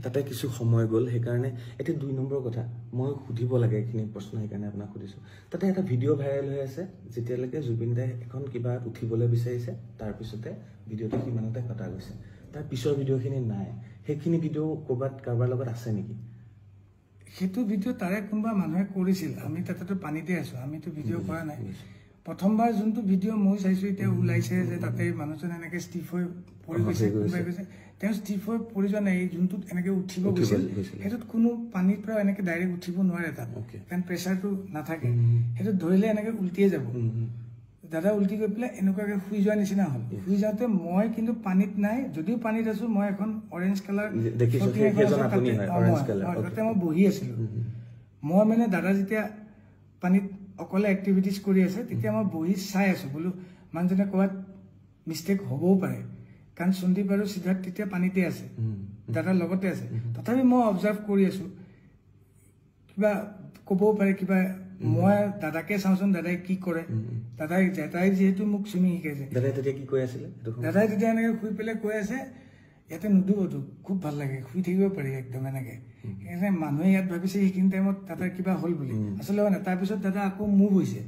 তাতে কিছু সময় গ'ল সেইকাৰণে এতিয়া 2 নম্বৰ কথা মই সুধিব লাগে এইখিনি প্ৰশ্ন সেইকাৰণে আপোনাক সুধিছোঁ তাতে এটা ভিডিঅ' ভাইৰেল হৈ আছে যেতিয়ালৈকে জুবিন দাই এখন কিবা উঠিবলৈ বিচাৰিছে তাৰপিছতে ভিডিঅ'টো সিমানতে কটা গৈছে তাৰ পিছৰ ভিডিঅ'খিনি নাই সেইখিনি ভিডিঅ' ক'ৰবাত কাৰোবাৰ লগত আছে নেকি সেইটো ভিডিঅ' তাৰে কোনোবা মানুহে কৰিছিল আমি তাতেতো পানীতে আছোঁ আমিতো ভিডিঅ' কৰা নাই প্ৰথমবাৰ যোনটো ভিডিঅ' মই চাইছোঁ এতিয়া ওলাইছে যে তাতে মানুহজন এনেকৈ ষ্টিফ হৈ পৰি গৈছে কোনোবাই গৈছে তেওঁ ষ্টিফ হৈ পৰি যোৱা নাই যোনটোত এনেকৈ উঠিব গৈছিল সেইটোত কোনো পানীৰ পৰা এনেকৈ ডাইৰেক্ট উঠিব নোৱাৰে তাত কাৰণ প্ৰেছাৰটো নাথাকে সেইটোত ধৰিলে এনেকৈ উল্টিয়ে যাব দাদা উল্টি গৈ পেলাই এনেকুৱাকৈ শুই যোৱা নিচিনা হ'ল শুই যাওঁতে মই কিন্তু পানীত নাই যদিও পানীত আছোঁ মই এখন অৰেঞ্জ কালাৰ তাতে মই বহি আছিলোঁ মই মানে দাদা যেতিয়া পানীত অকলে এক্টিভিটিজ কৰি আছে তেতিয়া মই বহি চাই আছোঁ বোলো মানুহজনে ক'ৰবাত মিষ্টেক হ'বও পাৰে কাৰণ সন্দীপ আৰু সিদ্ধাৰ্থ তেতিয়া পানীতে আছে দাদাৰ লগতে আছে তথাপি মই অবজাৰ্ভ কৰি আছোঁ কিবা ক'বও পাৰে কিবা মই দাদাকে চাওঁচোন দাদাই কি কৰে দাদাই যিহেতু মোক চুইমিং শিকাইছে দাদাই তেতিয়া কি কৈ আছিলে দাদাই তেতিয়া এনেকৈ শুই পেলাই কৈ আছে ইয়াতে নুডুবতো খুব ভাল লাগে শুই থাকিব পাৰি একদম এনেকৈ মানুহে ইয়াত ভাবিছে সেইখিনি টাইমত দাদাৰ কিবা হ'ল বুলি আচলতে মানে তাৰপিছত দাদা আকৌ মুভ হৈছে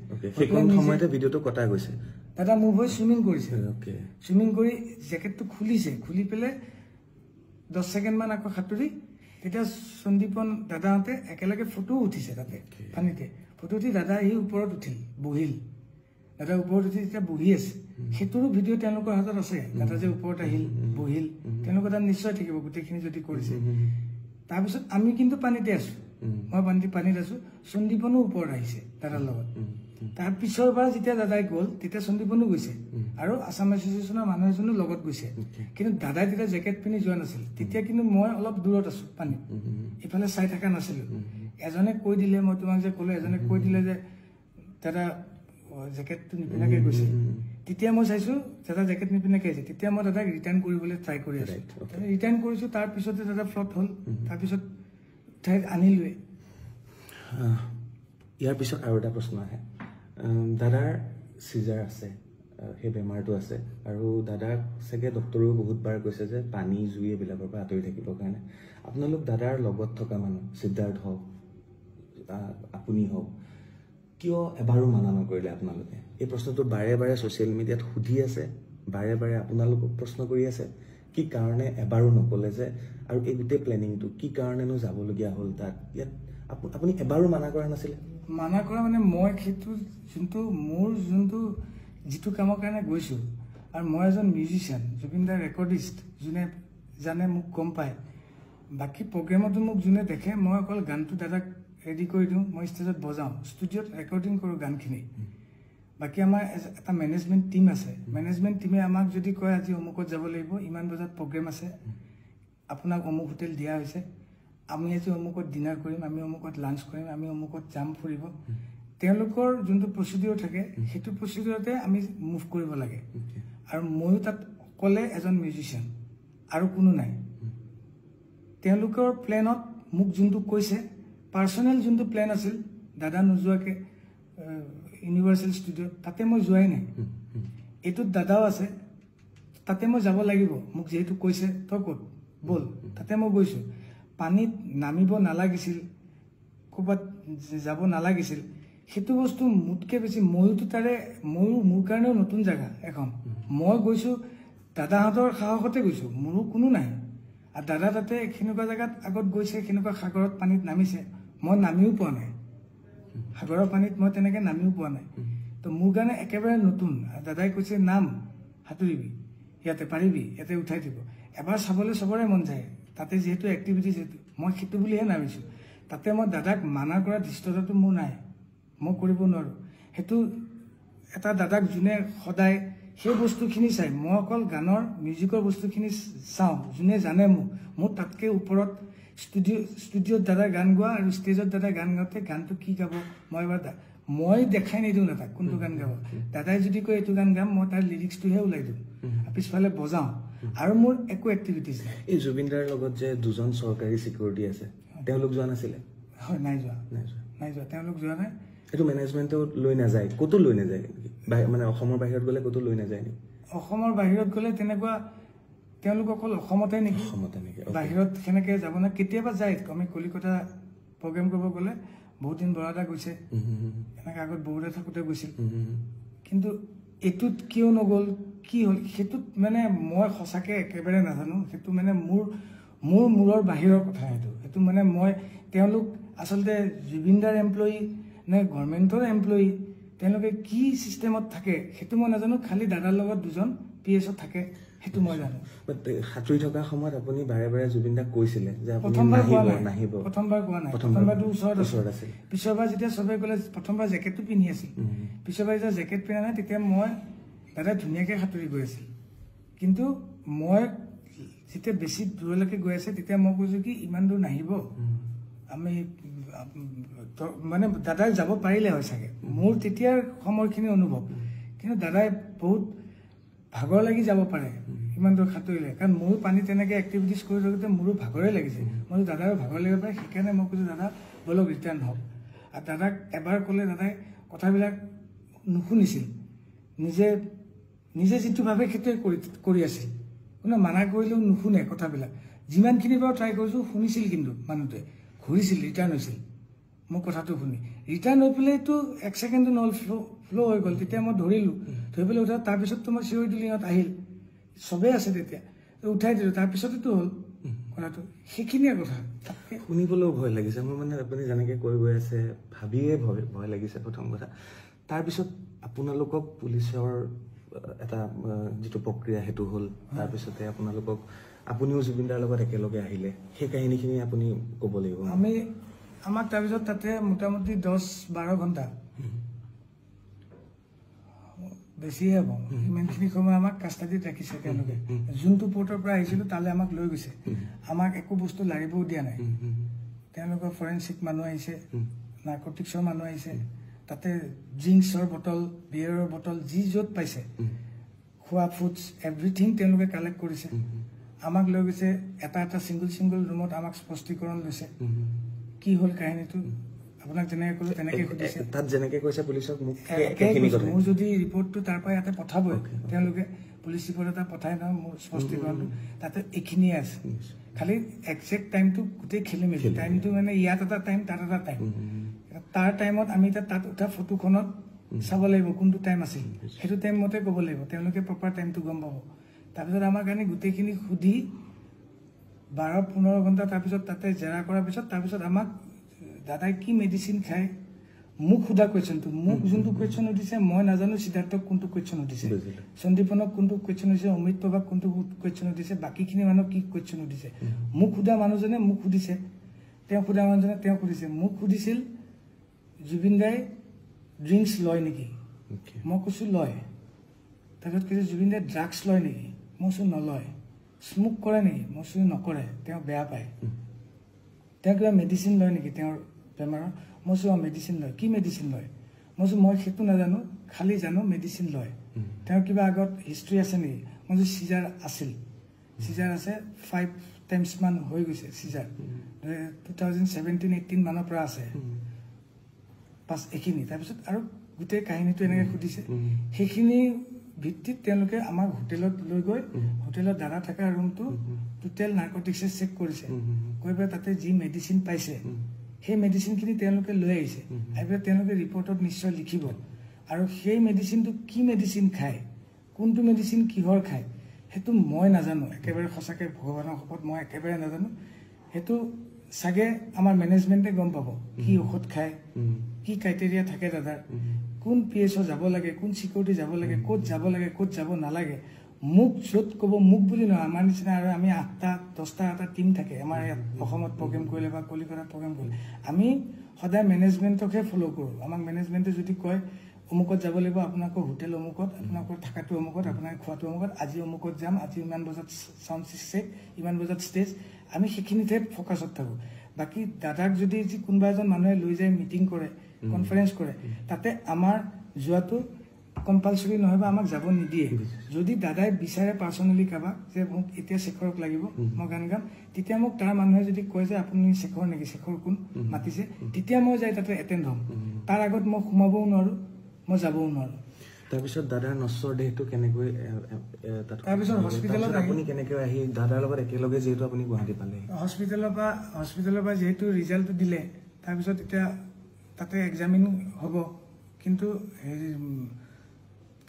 ভিডিঅ'টো কটা গৈছে দাদা মুভ হৈ চুইমিং কৰিছে চুইমিং কৰি জেকেটটো খুলিছে খুলি পেলাই 10 ছেকেণ্ডমান আকৌ সাঁতুৰি তেতিয়া সন্দীপন দাদাহঁতে একেলগে ফটো উঠিছে তাতে পানীতে ফটো উঠি দাদা আহি ওপৰত উঠিল বহিল দাদা ওপৰত উঠি তেতিয়া বহি আছে সেইটোৰো ভিডিঅ' তেওঁলোকৰ হাতত আছে দাদা যে ওপৰত আহিল বহিল তেওঁলোকৰ তাত নিশ্চয় থাকিব গোটেইখিনি যদি কৰিছে তাৰপিছত আমি কিন্তু পানীতে আছোঁ মই পানীত আছোঁ সন্দীপনো ওপৰত আহিছে দাদাৰ লগত তাৰ পিছৰ বাৰ যেতিয়া দাদাই গ'ল তেতিয়া সন্দীপনো গৈছে আৰু আছাম এছ'চিয়েশ্যনৰ মানুহ এজনো লগত গৈছে কিন্তু দাদাই তেতিয়া জেকেট পিন্ধি যোৱা নাছিল তেতিয়া কিন্তু মই অলপ দূৰত আছোঁ পানীত ইফালে চাই থকা নাছিলোঁ এজনে কৈ দিলে মই তোমাক যে ক'লো এজনে কৈ দিলে যে দাদা জেকেটটো নিপিন্ধাকৈ গৈছে তেতিয়া মই চাইছোঁ দাদা জেকেট নিপিন্ধাকৈ আহিছে তেতিয়া মই দাদাক ৰিটাৰ্ণ কৰিবলৈ ট্ৰাই কৰি আছোঁ ৰিটাৰ্ণ কৰিছোঁ তাৰপিছতে দাদা ফ্লপ হ'ল তাৰপিছত ঠাইত আনিলোৱে ইয়াৰ পিছত আৰু এটা প্ৰশ্ন আহে দাদাৰ চিজাৰ আছে সেই বেমাৰটো আছে আৰু দাদাক চাগে ডক্টৰেও বহুতবাৰ কৈছে যে পানী জুই এইবিলাকৰ পৰা আঁতৰি থাকিবৰ কাৰণে আপোনালোক দাদাৰ লগত থকা মানুহ সিদ্ধাৰ্থ হওক আপুনি হওক কিয় এবাৰো মানা নকৰিলে আপোনালোকে এই প্ৰশ্নটো বাৰে বাৰে ছ'চিয়েল মিডিয়াত সুধি আছে বাৰে বাৰে আপোনালোকক প্ৰশ্ন কৰি আছে কি কাৰণে এবাৰো নক'লে যে আৰু এই গোটেই প্লেনিংটো কি কাৰণেনো যাবলগীয়া হ'ল তাত ইয়াত আপুনি এবাৰো মানা কৰা নাছিলে মানা কৰা মানে মই সেইটো মোৰ যিটো কামৰ কাৰণে গৈছোঁ আৰু মই এজন মিউজিচিয়ান জুবিন দাৰ ৰেকৰ্ডিষ্ট যোনে জানে মোক গম পায় বাকী প্ৰগ্ৰেমতো মোক যোনে দেখে মই অকল গানটো দাদাক ৰেডি কৰি দিওঁ মই ষ্টেজত বজাওঁ ষ্টুডিঅ'ত ৰেকৰ্ডিং কৰোঁ গানখিনি বাকী আমাৰ এটা মেনেজমেণ্ট টীম আছে মেনেজমেণ্ট টীমে আমাক যদি কয় আজি অমুকত যাব লাগিব ইমান বজাত প্ৰগ্ৰেম আছে আপোনাক অমুক হোটেল দিয়া হৈছে আমি আজি অমুকত ডিনাৰ কৰিম আমি অমুকত লাঞ্চ কৰিম আমি অমুকত যাম ফুৰিব তেওঁলোকৰ যোনটো প্ৰচিডিঅ'ৰ থাকে সেইটো প্ৰচিডিঅ'ৰতে আমি মুভ কৰিব লাগে আৰু ময়ো তাত অকলে এজন মিউজিচিয়ান আৰু কোনো নাই তেওঁলোকৰ প্লেনত মোক যোনটো কৈছে পাৰ্চনেল যোনটো প্লেন আছিল দাদা নোযোৱাকৈ ইউনিভাৰ্চেল ষ্টুডিঅ' তাতে মই যোৱাই নাই এইটোত দাদাও আছে তাতে মই যাব লাগিব মোক যিহেতু কৈছে তই ক'ত ব'ল তাতে মই গৈছোঁ পানীত নামিব নালাগিছিল ক'ৰবাত যাব নালাগিছিল সেইটো বস্তু মোতকৈ বেছি ময়োতো মোৰ কাৰণেও নতুন জেগা এখন মই গৈছোঁ দাদাহঁতৰ সাহসতে গৈছোঁ মোৰো কোনো নাই আৰু দাদা তাতে সেনেকুৱা জেগাত আগত গৈছে সেনেকুৱা সাগৰত পানীত নামিছে মই নামিও পোৱা নাই সাগৰৰ পানীত মই তেনেকৈ নামিও পোৱা নাই তো মোৰ কাৰণে একেবাৰে নতুন দাদাই কৈছে নাম সাঁতুৰিবি ইয়াতে পাৰিবি ইয়াতে উঠাই দিব এবাৰ চাবলৈ চবৰে মন যায় তাতে যিহেতু এক্টিভিটিজ সেইটো মই সেইটো বুলিহে নামিছোঁ তাতে মই দাদাক মানা কৰা ধৃষ্টতাটো মোৰ নাই মই কৰিব নোৱাৰোঁ সেইটো এটা দাদাক যোনে সদায় সেই বস্তুখিনি চাই মই অকল গানৰ মিউজিকৰ বস্তুখিনি চাওঁ যোনে জানে মোৰ তাতকৈ ওপৰত ষ্টুডিঅ'ত দাদা গান গোৱা আৰু ষ্টেজত দাদা গান গাওঁতে গানটো কি গাব মই দেখাই নিদিওঁ দাদাক কোনটো গান গাব দাদাই যদি কয় এইটো গান গাম মই তাৰ লিৰিক্সটোহে ওলাই দিওঁ পিছফালে বজাওঁ আৰু মোৰ একো এক্টিভিটিজ নাই এই জুবিন দাৰ লগত যে দুজন চৰকাৰী চিকিউৰিটি আছে তেওঁলোক যোৱা নাছিলে হয় নাই যোৱা তেওঁলোক যোৱা নাই এইটো মেনেজমেণ্টেও লৈ নাযায় ক'তো লৈ নাযায় মানে অসমৰ বাহিৰত গ'লে ক'তো লৈ নাযায় নেকি অসমৰ বাহিৰত গ'লে তেওঁলোক অকল অসমতে নেকি বাহিৰত সেনেকে যাব না কেতিয়াবা যায় আমি কলিকতা প্ৰগ্ৰেম কৰিব গ'লে বহুত দিন বৰাদা গৈছে এনেকে আগত বহুতে থাকোতে গৈছিল কিন্তু এটুত কিয় নগ'ল কি হ'ল সেইটোত মানে মই সঁচাকে একেবাৰে নাজানো সেইটো মানে মোৰ মূৰৰ বাহিৰৰ কথা সেইটো মানে মই তেওঁলোক আচলতে জুবিনদাৰ এমপ্লয়ী নে গভৰ্ণমেণ্টৰ এমপ্লয়ী তেওঁলোকে কি চিষ্টেমত থাকে সেইটো মই নাজানো খালি দাদাৰ লগত দুজন পিএছত থাকে সেইটো মই জানো সাঁতুৰি থকা সময়ত আপুনি বাৰে বাৰে জুবিনদাক কৈছিলে যে প্ৰথমবাৰ কোৱা নাই প্ৰথমবাৰটো ওচৰত আছিল পিছৰবাৰ যেতিয়া চবে ক'লে প্ৰথমবাৰ জেকেটটো পিন্ধি আছিল পিছৰবাৰ যেতিয়া জেকেট পিন্ধা নাই তেতিয়া মই দাদা ধুনীয়াকৈ সাঁতুৰি গৈ আছিল কিন্তু মই যেতিয়া বেছি দূৰলৈকে গৈ আছে তেতিয়া মই কৈছোঁ কি ইমান দূৰ নাহিব আমি মানে দাদাই যাব পাৰিলে হয় চাগে মোৰ তেতিয়াৰ সময়খিনি অনুভৱ কিন্তু দাদাই বহুত ভাগৰ লাগি যাব পাৰে ইমান দূৰ সাঁতুৰিলে কাৰণ মোৰো পানী তেনেকৈ এক্টিভিটিজ কৰি থাকোঁতে মোৰো ভাগৰে লাগিছে মই দাদাৰো ভাগৰ লাগিব পাৰে সেইকাৰণে মই কৈছোঁ দাদা বলক ৰিটাৰ্ণ হওক আৰু দাদাক এবাৰ ক'লে দাদাই কথাবিলাক নুশুনিছিল নিজে যিটো ভাবে সেইটোৱে কৰি আছিল কোনে মানা কৰিলেও নুশুনে কথাবিলাক যিমানখিনি বাৰু ট্ৰাই কৰিছোঁ শুনিছিল কিন্তু মানুহটোৱে ঘূৰিছিল ৰিটাৰ্ণ হৈছিল মোৰ কথাটো শুনি ৰিটাৰ্ণ হৈ পেলাইতো 1 ছেকেণ্ডো নহ'ল ফ্ল' হৈ গ'ল তেতিয়া মই ধৰি পেলাই উঠা তাৰপিছততো মই চিঞৰি দিলোঁ ইহঁত আহিল চবেই আছে তেতিয়া উঠাই দিলোঁ তাৰপিছতেতো হ'ল কথাটো সেইখিনিয়ে কথা শুনিবলৈও ভয় লাগিছে মোৰ মানে আপুনি যেনেকৈ কৈ গৈ আছে ভাবিয়ে ভয় লাগিছে প্ৰথম কথা তাৰপিছত আপোনালোকক পুলিচৰ এটা যিটো প্ৰক্ৰিয়া সেইটো হ'ল তাৰপিছতে আপোনালোকক আপুনিও জুবিনদাৰ লগত একেলগে আহিলে সেই কাহিনীখিনি আপুনি ক'ব লাগিব আমাক তাৰপিছত তাতে মোটামুটি 10-12 ঘণ্টা বেছিয়ে হ'ব ইমানখিনি সময় আমাক কাষ্টাডিত ৰাখিছে তেওঁলোকে যোনটো পৰ্টৰ পৰা আহিছিলোঁ তালৈ আমাক লৈ গৈছে আমাক একো বস্তু লাৰিবও দিয়া নাই তেওঁলোকৰ ফৰেনচিক মানুহ আহিছে নাৰ্কটিক্সৰ মানুহ আহিছে তাতে ড্ৰিংকছৰ বটল বিয়েৰৰ বটল যি য'ত পাইছে খোৱা ফুডছ এভৰিথিং তেওঁলোকে কালেক্ট কৰিছে আমাক লৈ গৈছে এটা ছিংগল ৰুমত আমাক স্পষ্টীকৰণ লৈছে কি হ'ল কাহিনীটো আপোনাক যেনেকৈ ক'লো তেনেকৈ সুধিছে তাত যেনেকৈ কৈছে পুলিচক মোৰ যদি ৰিপৰ্টটো তাৰ পৰা ইয়াতে পঠাবই তেওঁলোকে পুলিচ ৰিপৰ্ট এটা পঠাই নহয় মোৰ স্পষ্টীকৰণটো তাতে এইখিনিয়ে আছে খালি একজেক্ট টাইমটো গোটেই খেলি মেলি টাইমটো মানে ইয়াত এটা টাইম তাত এটা টাইম তাৰ টাইমত আমি এতিয়া তাত উঠা ফটোখনত চাব লাগিব কোনটো টাইম আছিল সেইটো টাইম মতে ক'ব লাগিব তেওঁলোকে প্ৰপাৰ টাইমটো গম পাব তাৰপিছত আমাৰ কাৰণে গোটেইখিনি সুধি 12-15 ঘণ্টা তাৰপিছত তাতে জেৰা কৰাৰ পিছত তাৰপিছত আমাক দাদাই কি মেডিচিন খায় মোক সোধা কুৱেশ্যনটো মোক যোনটো কুৱেশ্যন সুধিছে মই নাজানো সিদ্ধাৰ্থক কোনটো কুৱেশ্যন সুধিছে সন্দীপনক কোনটো কুৱেশ্যন সুধিছে অমিত প্ৰভাক কোনটো কুৱেশ্যন সুধিছে বাকীখিনি মানুহক কি কুৱেশ্যন সুধিছে মোক সোধা মানুহজনে মোক সুধিছে তেওঁ সোধা মানুহজনে তেওঁ সুধিছে মোক সুধিছিল জুবিনদাই ড্ৰিংকছ লয় নেকি মই কৈছোঁ লয় তাৰপিছত কৈছে জুবিনদাই ড্ৰাগছ লয় নেকি মই কৈছোঁ নলয় স্মোক কৰে নেকি মই কৈছোঁ নকৰে তেওঁ বেয়া পায় তেওঁ কিবা মেডিচিন লয় নেকি তেওঁৰ বেমাৰৰ মই কৈছোঁ মেডিচিন লয় কি মেডিচিন লয় মই কৈছোঁ মই সেইটো নাজানো খালি জানো মেডিচিন লয় তেওঁৰ কিবা আগত হিষ্ট্ৰী আছে নেকি মই কৈছোঁ চিজাৰ আছিল চিজাৰ আছে 5 টাইমছ মান হৈ গৈছে চিজাৰ 2017-18 মানৰ পৰা আছে পাছ এইখিনি তাৰপিছত আৰু গোটেই কাহিনীটো এনেকৈ সুধিছে সেইখিনি ভিত্তিত তেওঁলোকে আমাক হোটেলত লৈ গৈ হোটেলত দাদা থকা ৰুমটো টোটেল নাৰ্কটিক্সে চেক কৰিছে গৈ পেলাই তাতে যি মেডিচিন পাইছে সেই মেডিচিনখিনি তেওঁলোকে লৈ আহিছে আহি পেলাই তেওঁলোকে ৰিপৰ্টত নিশ্চয় লিখিব আৰু সেই মেডিচিনটো কি মেডিচিন খায় কোনটো মেডিচিন কিহৰ খায় সেইটো মই নাজানো একেবাৰে সঁচাকৈ ভগৱানৰ শপত মই একেবাৰে নাজানো সেইটো চাগে আমাৰ মেনেজমেণ্টে গম পাব কি ঔষধ খায় কি ক্ৰাইটেৰিয়া থাকে দাদাৰ কোন PSO যাব লাগে কোন চিকিউৰিটি যাব লাগে ক'ত যাব লাগে ক'ত যাব নালাগে মোক য'ত ক'ব মোক বুলি নহয় আমাৰ নিচিনা আৰু আমি 8টা-10টা এটা টিম থাকে আমাৰ ইয়াত অসমত প্ৰগ্ৰেম কৰিলে বা কলিকতাত প্ৰগ্ৰেম কৰিলে আমি সদায় মেনেজমেণ্টকহে ফ'ল' কৰোঁ আমাক মেনেজমেণ্টে যদি কয় অমুকত যাব লাগিব আপোনালোকৰ হোটেল অমুকত আপোনালোকৰ থকাটো অমুকত আপোনাৰ খোৱাটো অমুকত আজি অমুকত যাম আজি ইমান বজাত চাউণ্ড চেক ইমান বজাত ষ্টেজ আমি সেইখিনিতহে ফ'কাছত থাকোঁ বাকী দাদাক যদি কোনোবা এজন মানুহে লৈ যায় মিটিং কৰে কনফাৰেঞ্চ কৰে তাতে আমাৰ যোৱাটো কম্পালচৰি নহয় বা আমাক যাব নিদিয়ে যদি দাদাই বিচাৰে পাৰ্চনেলি কাৰোবাক যে মোক এতিয়া শেখৰক লাগিব মই গান গাম তেতিয়া মোক তাৰ মানুহে যদি কয় যে আপুনি শেখৰ নেকি শেখৰ কোন মাতিছে তেতিয়া মই যাই তাতে এটেণ্ড হ'ম তাৰ আগত মই সোমাবও নোৱাৰোঁ মই যাবও নোৱাৰোঁ তাৰপিছত দাদাৰ নশ্বৰ দেহটো কেনেকৈ তাৰপিছত হস্পিটেলত আপুনি কেনেকৈ আহি দাদাৰ লগত একেলগে যিহেতু আপুনি গুৱাহাটী পালে হস্পিটেলৰ পৰা যিহেতু ৰিজাল্টটো দিলে তাৰপিছত এতিয়া তাতে এক্সামিন হ'ব কিন্তু হেৰি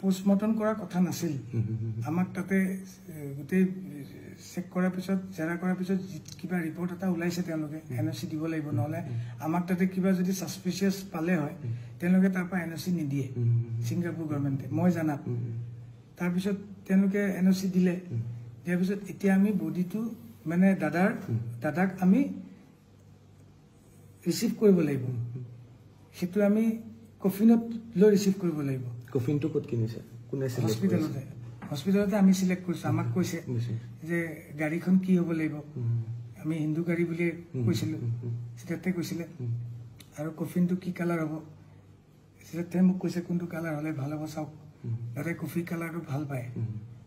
পোষ্টমৰ্টম কৰাৰ কথা নাছিল আমাক তাতে গোটেই চেক কৰাৰ পিছত জেৰা কৰাৰ পিছত কিবা ৰিপৰ্ট এটা ওলাইছে তেওঁলোকে NOC দিব লাগিব নহ'লে আমাক তাতে কিবা যদি ছাছপিচিয়াছ পালে হয় তেওঁলোকে তাৰ পৰা NOC নিদিয়ে ছিংগাপুৰ গভৰ্ণমেণ্টে মই জানাত তাৰপিছত তেওঁলোকে NOC দিলে দিয়াৰ পিছত এতিয়া আমি বডিটো মানে দাদাক আমি ৰিচিভ কৰিব লাগিব সেইটো আমি কফিনত লৈ ৰিচিভ কৰিব লাগিব কফিনটো ক'ত কিনিছে কোনে হস্পিটেলতে আমি চিলেক্ট কৰিছোঁ আমাক কৈছে যে গাড়ীখন কি হ'ব লাগিব আমি হিন্দু গাড়ী বুলি কৈছিলোঁ চিধাতে কৈছিলে আৰু কফিনটো কি কালাৰ হ'ব চিধাতে মোক কৈছে কোনটো কালাৰ হ'লে ভাল হ'ব চাওক দাদাই কফি কালাৰটো ভাল পায়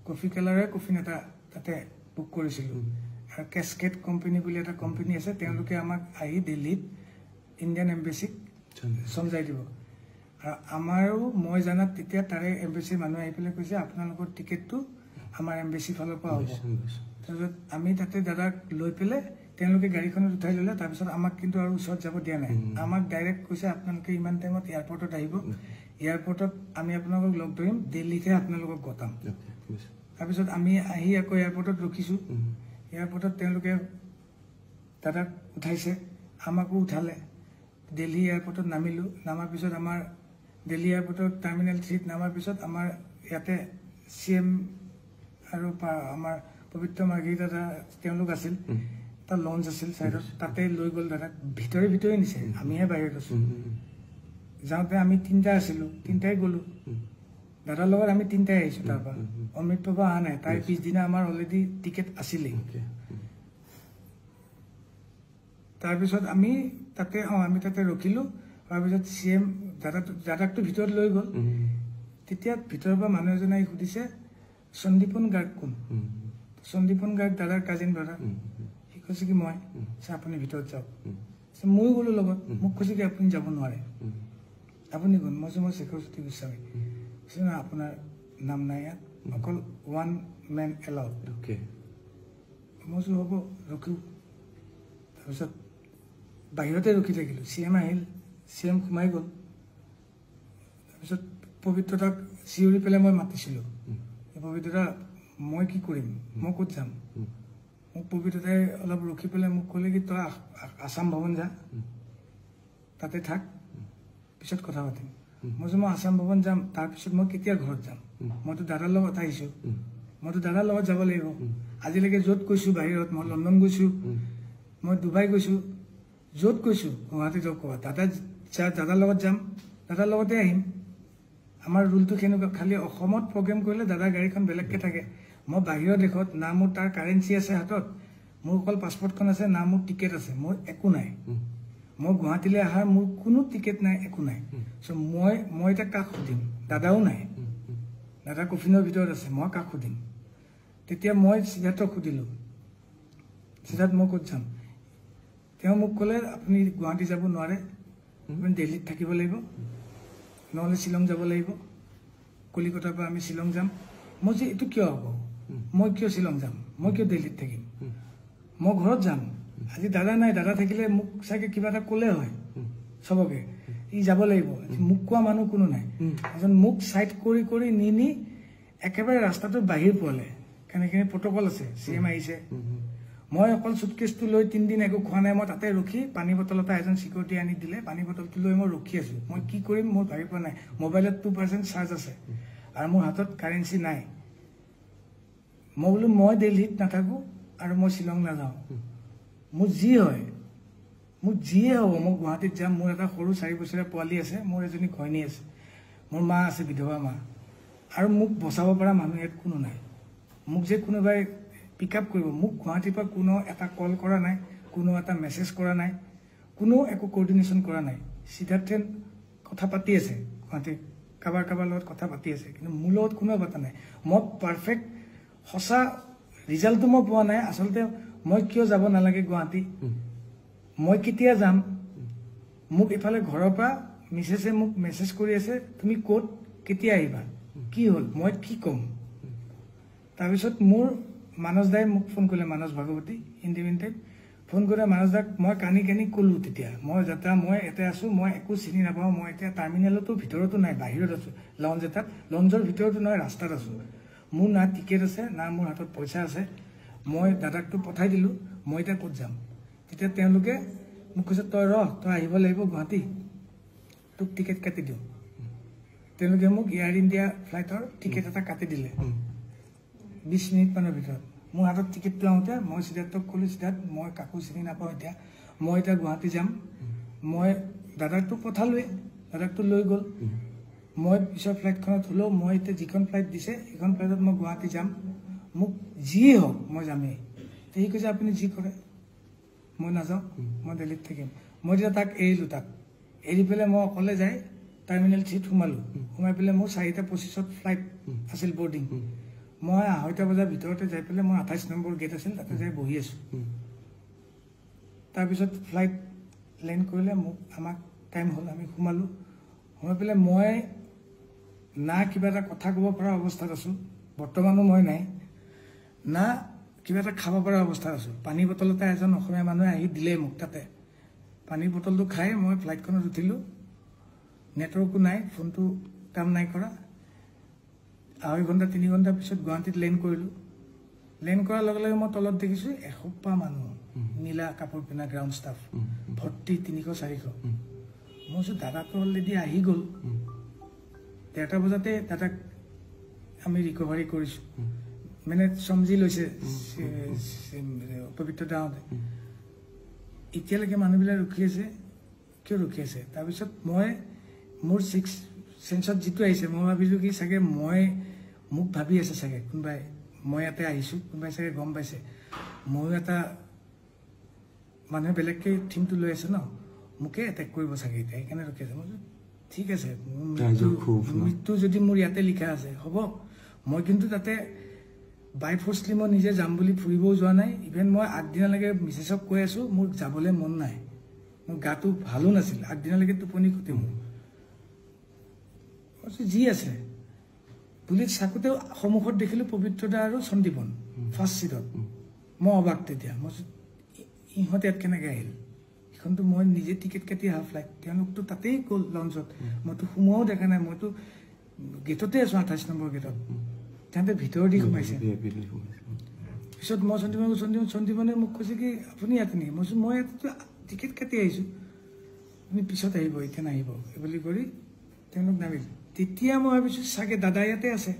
কফি কালাৰে কফিন এটা তাতে বুক কৰিছিলোঁ আৰু কেছকেট কোম্পানী বুলি এটা কোম্পানী আছে তেওঁলোকে আমাক আহি দিল্লীত ইণ্ডিয়ান এম্বেচিক চমজাই দিব আৰু আমাৰো মই জানাত তেতিয়া তাৰে এম্বেচিৰ মানুহ আহি পেলাই কৈছে আপোনালোকৰ টিকেটটো আমাৰ এম্বেচিৰ ফালৰ পৰা হ'ব তাৰপিছত আমি তাতে দাদাক লৈ পেলাই তেওঁলোকে গাড়ীখনত উঠাই ল'লে তাৰপিছত আমাক কিন্তু আৰু ওচৰত যাব দিয়া নাই আমাক ডাইৰেক্ট কৈছে আপোনালোকে ইমান টাইমত এয়াৰপৰ্টত আহিব এয়াৰপৰ্টত আমি আপোনালোকক লগ ধৰিম দিল্লীতহে আপোনালোকক গতাম তাৰপিছত আমি আহি আকৌ এয়াৰপৰ্টত ৰখিছোঁ এয়াৰপৰ্টত তেওঁলোকে দাদাক উঠাইছে আমাকো উঠালে দিল্লী এয়াৰপৰ্টত নামিলোঁ নামাৰ পিছত আমাৰ দিল্লী এয়াৰপৰ্টত টাৰ্মিনেল 3ত নামাৰ পিছত আমাৰ ইয়াতে CM আৰু আমাৰ পবিত্ৰ মাৰ্ঘী দাদা তেওঁলোক আছিল এটা লঞ্চ আছিল চাইডত তাতে লৈ গ'ল দাদাক ভিতৰে নিছে আমিহে বাহিৰত আছোঁ যাওঁতে আমি 3টা আছিলোঁ 3টাই গ'লোঁ দাদাৰ লগত আমি 3টাই আহিছোঁ তাৰ পৰা অমৃত প্ৰভা অহা নাই তাই পিছদিনা আমাৰ অলৰেডি টিকেট আছিলেই তাৰপিছত আমি তাতে ৰখিলোঁ তাৰপিছত CM দাদাকটো ভিতৰত লৈ গ'ল তেতিয়া ভিতৰৰ পৰা মানুহ এজনে সুধিছে সন্দীপন গাৰ্গ কোন সন্দীপন গাৰ্গ দাদাৰ কাজিন ব্ৰাদাৰ সি কৈছে কি মই আপুনি ভিতৰত যাওক ময়ো গ'লো লগত মোক কৈছে কি আপুনি যাব নোৱাৰে আপুনি কোন মই শেখৰজ্যোতি গোস্বামী কৈছে না আপোনাৰ নাম নাই ইয়াত অকল 1 man allowed মই হ'ব ৰখো তাৰপিছত বাহিৰতে ৰখি থাকিলোঁ CM আহিল CM সোমাই গ'ল তাৰপিছত পবিত্ৰতাক চিঞৰি পেলাই মই মাতিছিলোঁ পবিত্ৰতা মই কি কৰিম মই ক'ত যাম মোক পবিত্ৰতাই অলপ ৰখি পেলাই মোক ক'লে কি তই আছাম ভৱন যা তাতে থাক পিছত কথা পাতিম মই আছাম ভৱন যাম তাৰপিছত মই কেতিয়া ঘৰত যাম মইতো দাদাৰ লগত আহিছোঁ মইতো দাদাৰ লগত যাব লাগিব আজিলৈকে য'ত কৈছোঁ বাহিৰত মই লণ্ডন গৈছোঁ মই ডুবাই গৈছোঁ য'ত কৈছোঁ গুৱাহাটী যাওক ক'ৰবাত দাদাৰ লগত যাম দাদাৰ লগতে আহিম আমাৰ ৰুলটো কেনেকুৱা খালি অসমত প্ৰগ্ৰেম কৰিলে দাদাৰ গাড়ীখন বেলেগকৈ থাকে মই বাহিৰৰ দেশত না মোৰ তাৰ কাৰেঞ্চি আছে হাতত মোৰ অকল পাছপৰ্টখন আছে না মোৰ টিকেট আছে মোৰ একো নাই মই গুৱাহাটীলৈ অহাৰ মোৰ কোনো টিকেট নাই একো নাই চ' মই এতিয়া কাক সুধিম দাদাও নাই দাদা কফিনৰ ভিতৰত আছে মই কাক সুধিম তেতিয়া মই সিদ্ধাৰ্থক সুধিলোঁ সিদ্ধাৰ্থ মই ক'ত যাম তেওঁ মোক ক'লে আপুনি গুৱাহাটী যাব নোৱাৰে আপুনি দিল্লীত থাকিব লাগিব নহ'লে শ্বিলং যাব লাগিব কলিকতাৰ পৰা আমি শ্বিলং যাম মই যে এইটো কিয় হ'ব মই কিয় শ্বিলং যাম মই কিয় দিল্লীত থাকিম মই ঘৰত যাম আজি দাদা নাই দাদা থাকিলে মোক চাগে কিবা এটা ক'লে হয় চবকে ই যাব লাগিব মোক কোৱা মানুহ কোনো নাই এজন মোক চাইড কৰি নি একেবাৰে ৰাস্তাটোৰ বাহিৰ পোৱালে কেনেকৈ প্ৰট'কল আছে CM আহিছে মই অকল চুটকেছটো লৈ 3 দিন একো খোৱা নাই মই তাতে ৰখি পানী বটল এটা এজন চিকিউৰিটি আনি দিলে পানী বটলটো লৈ মই ৰখি আছোঁ মই কি কৰিম মই ভাবি পোৱা নাই মোবাইলত 2% চাৰ্জ আছে আৰু মোৰ হাতত কাৰেঞ্চি নাই মই বোলো মই দিল্লীত নাথাকোঁ আৰু মই শ্বিলং নাযাওঁ মোৰ যি হয় মোৰ যিয়ে হ'ব মই গুৱাহাটীত যাম মোৰ এটা সৰু 4 বছৰীয়া পোৱালি আছে মোৰ এজনী ঘৈণী আছে মোৰ মা আছে বিধৱা মা আৰু মোক বচাব পৰা মানুহ ইয়াত কোনো নাই মোক যে কোনোবাই পিক আপ কৰিব মোক গুৱাহাটীৰ পৰা কোনো এটা কল কৰা নাই কোনো এটা মেছেজ কৰা নাই কোনো একো কোঅৰ্ডিনেশ্যন কৰা নাই সিদ্ধাৰ্থে কথা পাতি আছে গুৱাহাটী কাৰোবাৰ লগত কথা পাতি আছে কিন্তু মোৰ লগত কোনো কথা নাই মই পাৰফেক্ট সঁচা ৰিজাল্টটো মই পোৱা নাই আচলতে মই কিয় যাব নালাগে গুৱাহাটী মই কেতিয়া যাম মোক ইফালে ঘৰৰ পৰা মিছেছে মোক মেছেজ কৰি আছে তুমি ক'ত কেতিয়া আহিবা কি হ'ল মই কি ক'ম তাৰপিছত মোৰ মানস দাই মোক ফোন কৰিলে মানস ভাগৱতী ইণ্ডিপেণ্ডেণ্ট ফোন কৰি মানস দাক মই কানি ক'লো তেতিয়া মই যাত্ৰা মই এতে আছো মই একো চিনি নাপাওঁ মই এতিয়া টাৰ্মিনেলতো ভিতৰতো নাই বাহিৰত আছো লঞ্চ এটাত লঞ্চৰ ভিতৰতো নহয় ৰাস্তাত আছো মোৰ না টিকেট আছে না মোৰ হাতত পইচা আছে মই দাদাকটো পঠাই দিলোঁ মই এতিয়া ক'ত যাম তেতিয়া তেওঁলোকে মোক কৈছে তই আহিব লাগিব গুৱাহাটী তোক টিকেট কাটি দিওঁ তেওঁলোকে মোক এয়াৰ ইণ্ডিয়া ফ্লাইটৰ টিকেট এটা কাটি দিলে 20 মিনিটমানৰ ভিতৰত মোৰ হাতত টিকেটটো আহোঁতে মই সিদ্ধাৰ্থক ক'লো সিদ্ধাৰ্থ মই কাকো চিনি নাপাওঁ মই এতিয়া গুৱাহাটী যাম মই দাদাকটো পঠালোৱে দাদাকটো লৈ গ'ল মই পিছৰ ফ্লাইটখনত হ'লেও মই এতিয়া যিখন ফ্লাইট দিছে সেইখন ফ্লাইটত মই গুৱাহাটী যাম মোক যিয়ে হওক মই যামেই সি কৈছে আপুনি যি কৰে মই নাযাওঁ মই দিল্লীত থাকিম মই যেতিয়া তাক এৰিলোঁ তাক এৰি পেলাই মই অকলে যাই টাৰ্মিনেল 3 সোমালোঁ সোমাই পেলাই মোৰ 4:25 ফ্লাইট আছিল বৰ্ডিং মই 2:30 বজাৰ ভিতৰতে যাই পেলাই মই 28 নম্বৰ গেট আছিল তাতে যাই বহি আছোঁ তাৰপিছত ফ্লাইট লেণ্ড কৰিলে মোক আমাক টাইম হ'ল আমি সোমালোঁ সোমাই পেলাই মই না কিবা এটা কথা ক'ব পৰা অৱস্থাত আছোঁ বৰ্তমানো মই নাই না কিবা এটা খাব পৰা অৱস্থাত আছোঁ পানী বটল এটা এজন অসমীয়া মানুহে আহি দিলে মোক তাতে পানী বটলটো খাই মই ফ্লাইটখনত উঠিলোঁ নেটৱৰ্কো নাই ফোনটো কাম নাই কৰা 2.5 ঘণ্টা 3 ঘণ্টা পিছত গুৱাহাটীত লেণ্ড কৰিলোঁ লেণ্ড কৰাৰ লগে লগে মই তলত দেখিছোঁ এসোপা মানুহ নীলা কাপোৰ পিন্ধা গ্ৰাউণ্ড ষ্টাফ ভৰ্তি 300-400 মই কৈছোঁ দাদাটো অলৰেডি আহি গ'ল 1:30 বজাতে দাদাক আমি ৰিকভাৰী কৰিছোঁ মানে সমজি লৈছে পবিত্ৰ দাঁতে এতিয়ালৈকে মানুহবিলাক ৰখি আছে কিয় ৰখি আছে তাৰপিছত মই মোৰ 6 চেন্সত যিটো আহিছে মই ভাবিলোঁ কি চাগে মোক ভাবি আছে চাগে কোনোবাই মই ইয়াতে আহিছোঁ কোনোবাই চাগে গম পাইছে ময়ো এটা মানুহে বেলেগকৈ থিমটো লৈ আছে ন মোকে এটেক কৰিব চাগে এতিয়া সেইকাৰণে ৰখি আছে মই ঠিক আছে মৃত্যু যদি মোৰ ইয়াতে লিখা আছে হ'ব মই কিন্তু তাতে বাই ফৰ্চলি মই নিজে যাম বুলি ফুৰিবও যোৱা নাই ইভেন মই আগদিনালৈকে মিছেছক কৈ আছোঁ মোৰ যাবলৈ মন নাই মোৰ গাটো ভালো নাছিল আগদিনালৈকে টোপনি ক্ষতি মোৰ যি আছে পুলিচ চাকোঁতেও সন্মুখত দেখিলোঁ পবিত্ৰদা আৰু সন্দীপন ফাৰ্ষ্ট ছিটত মই অবাক তেতিয়া মই ইহঁতে ইয়াত কেনেকৈ আহিল সেইখনতো মই নিজে টিকেট কাটি অহা ফ্লাইট তেওঁলোকতো তাতেই গ'ল লঞ্চত মইতো সোমোৱাও দেখা নাই মইতো গেটতে আছোঁ 28 নম্বৰ গেটত তাহাঁতে ভিতৰ দি সোমাইছে পিছত মই সন্দীপনে মোক কৈছে কি আপুনি ইয়াতে নেকি মই কৈছোঁ মই ইয়াতেতো টিকেট কাটি আহিছোঁ আপুনি পিছত আহিব এতিয়া নাহিব বুলি কৰি তেওঁলোক নামিল তেতিয়া মই ভাবিছোঁ চাগে দাদা ইয়াতে আছে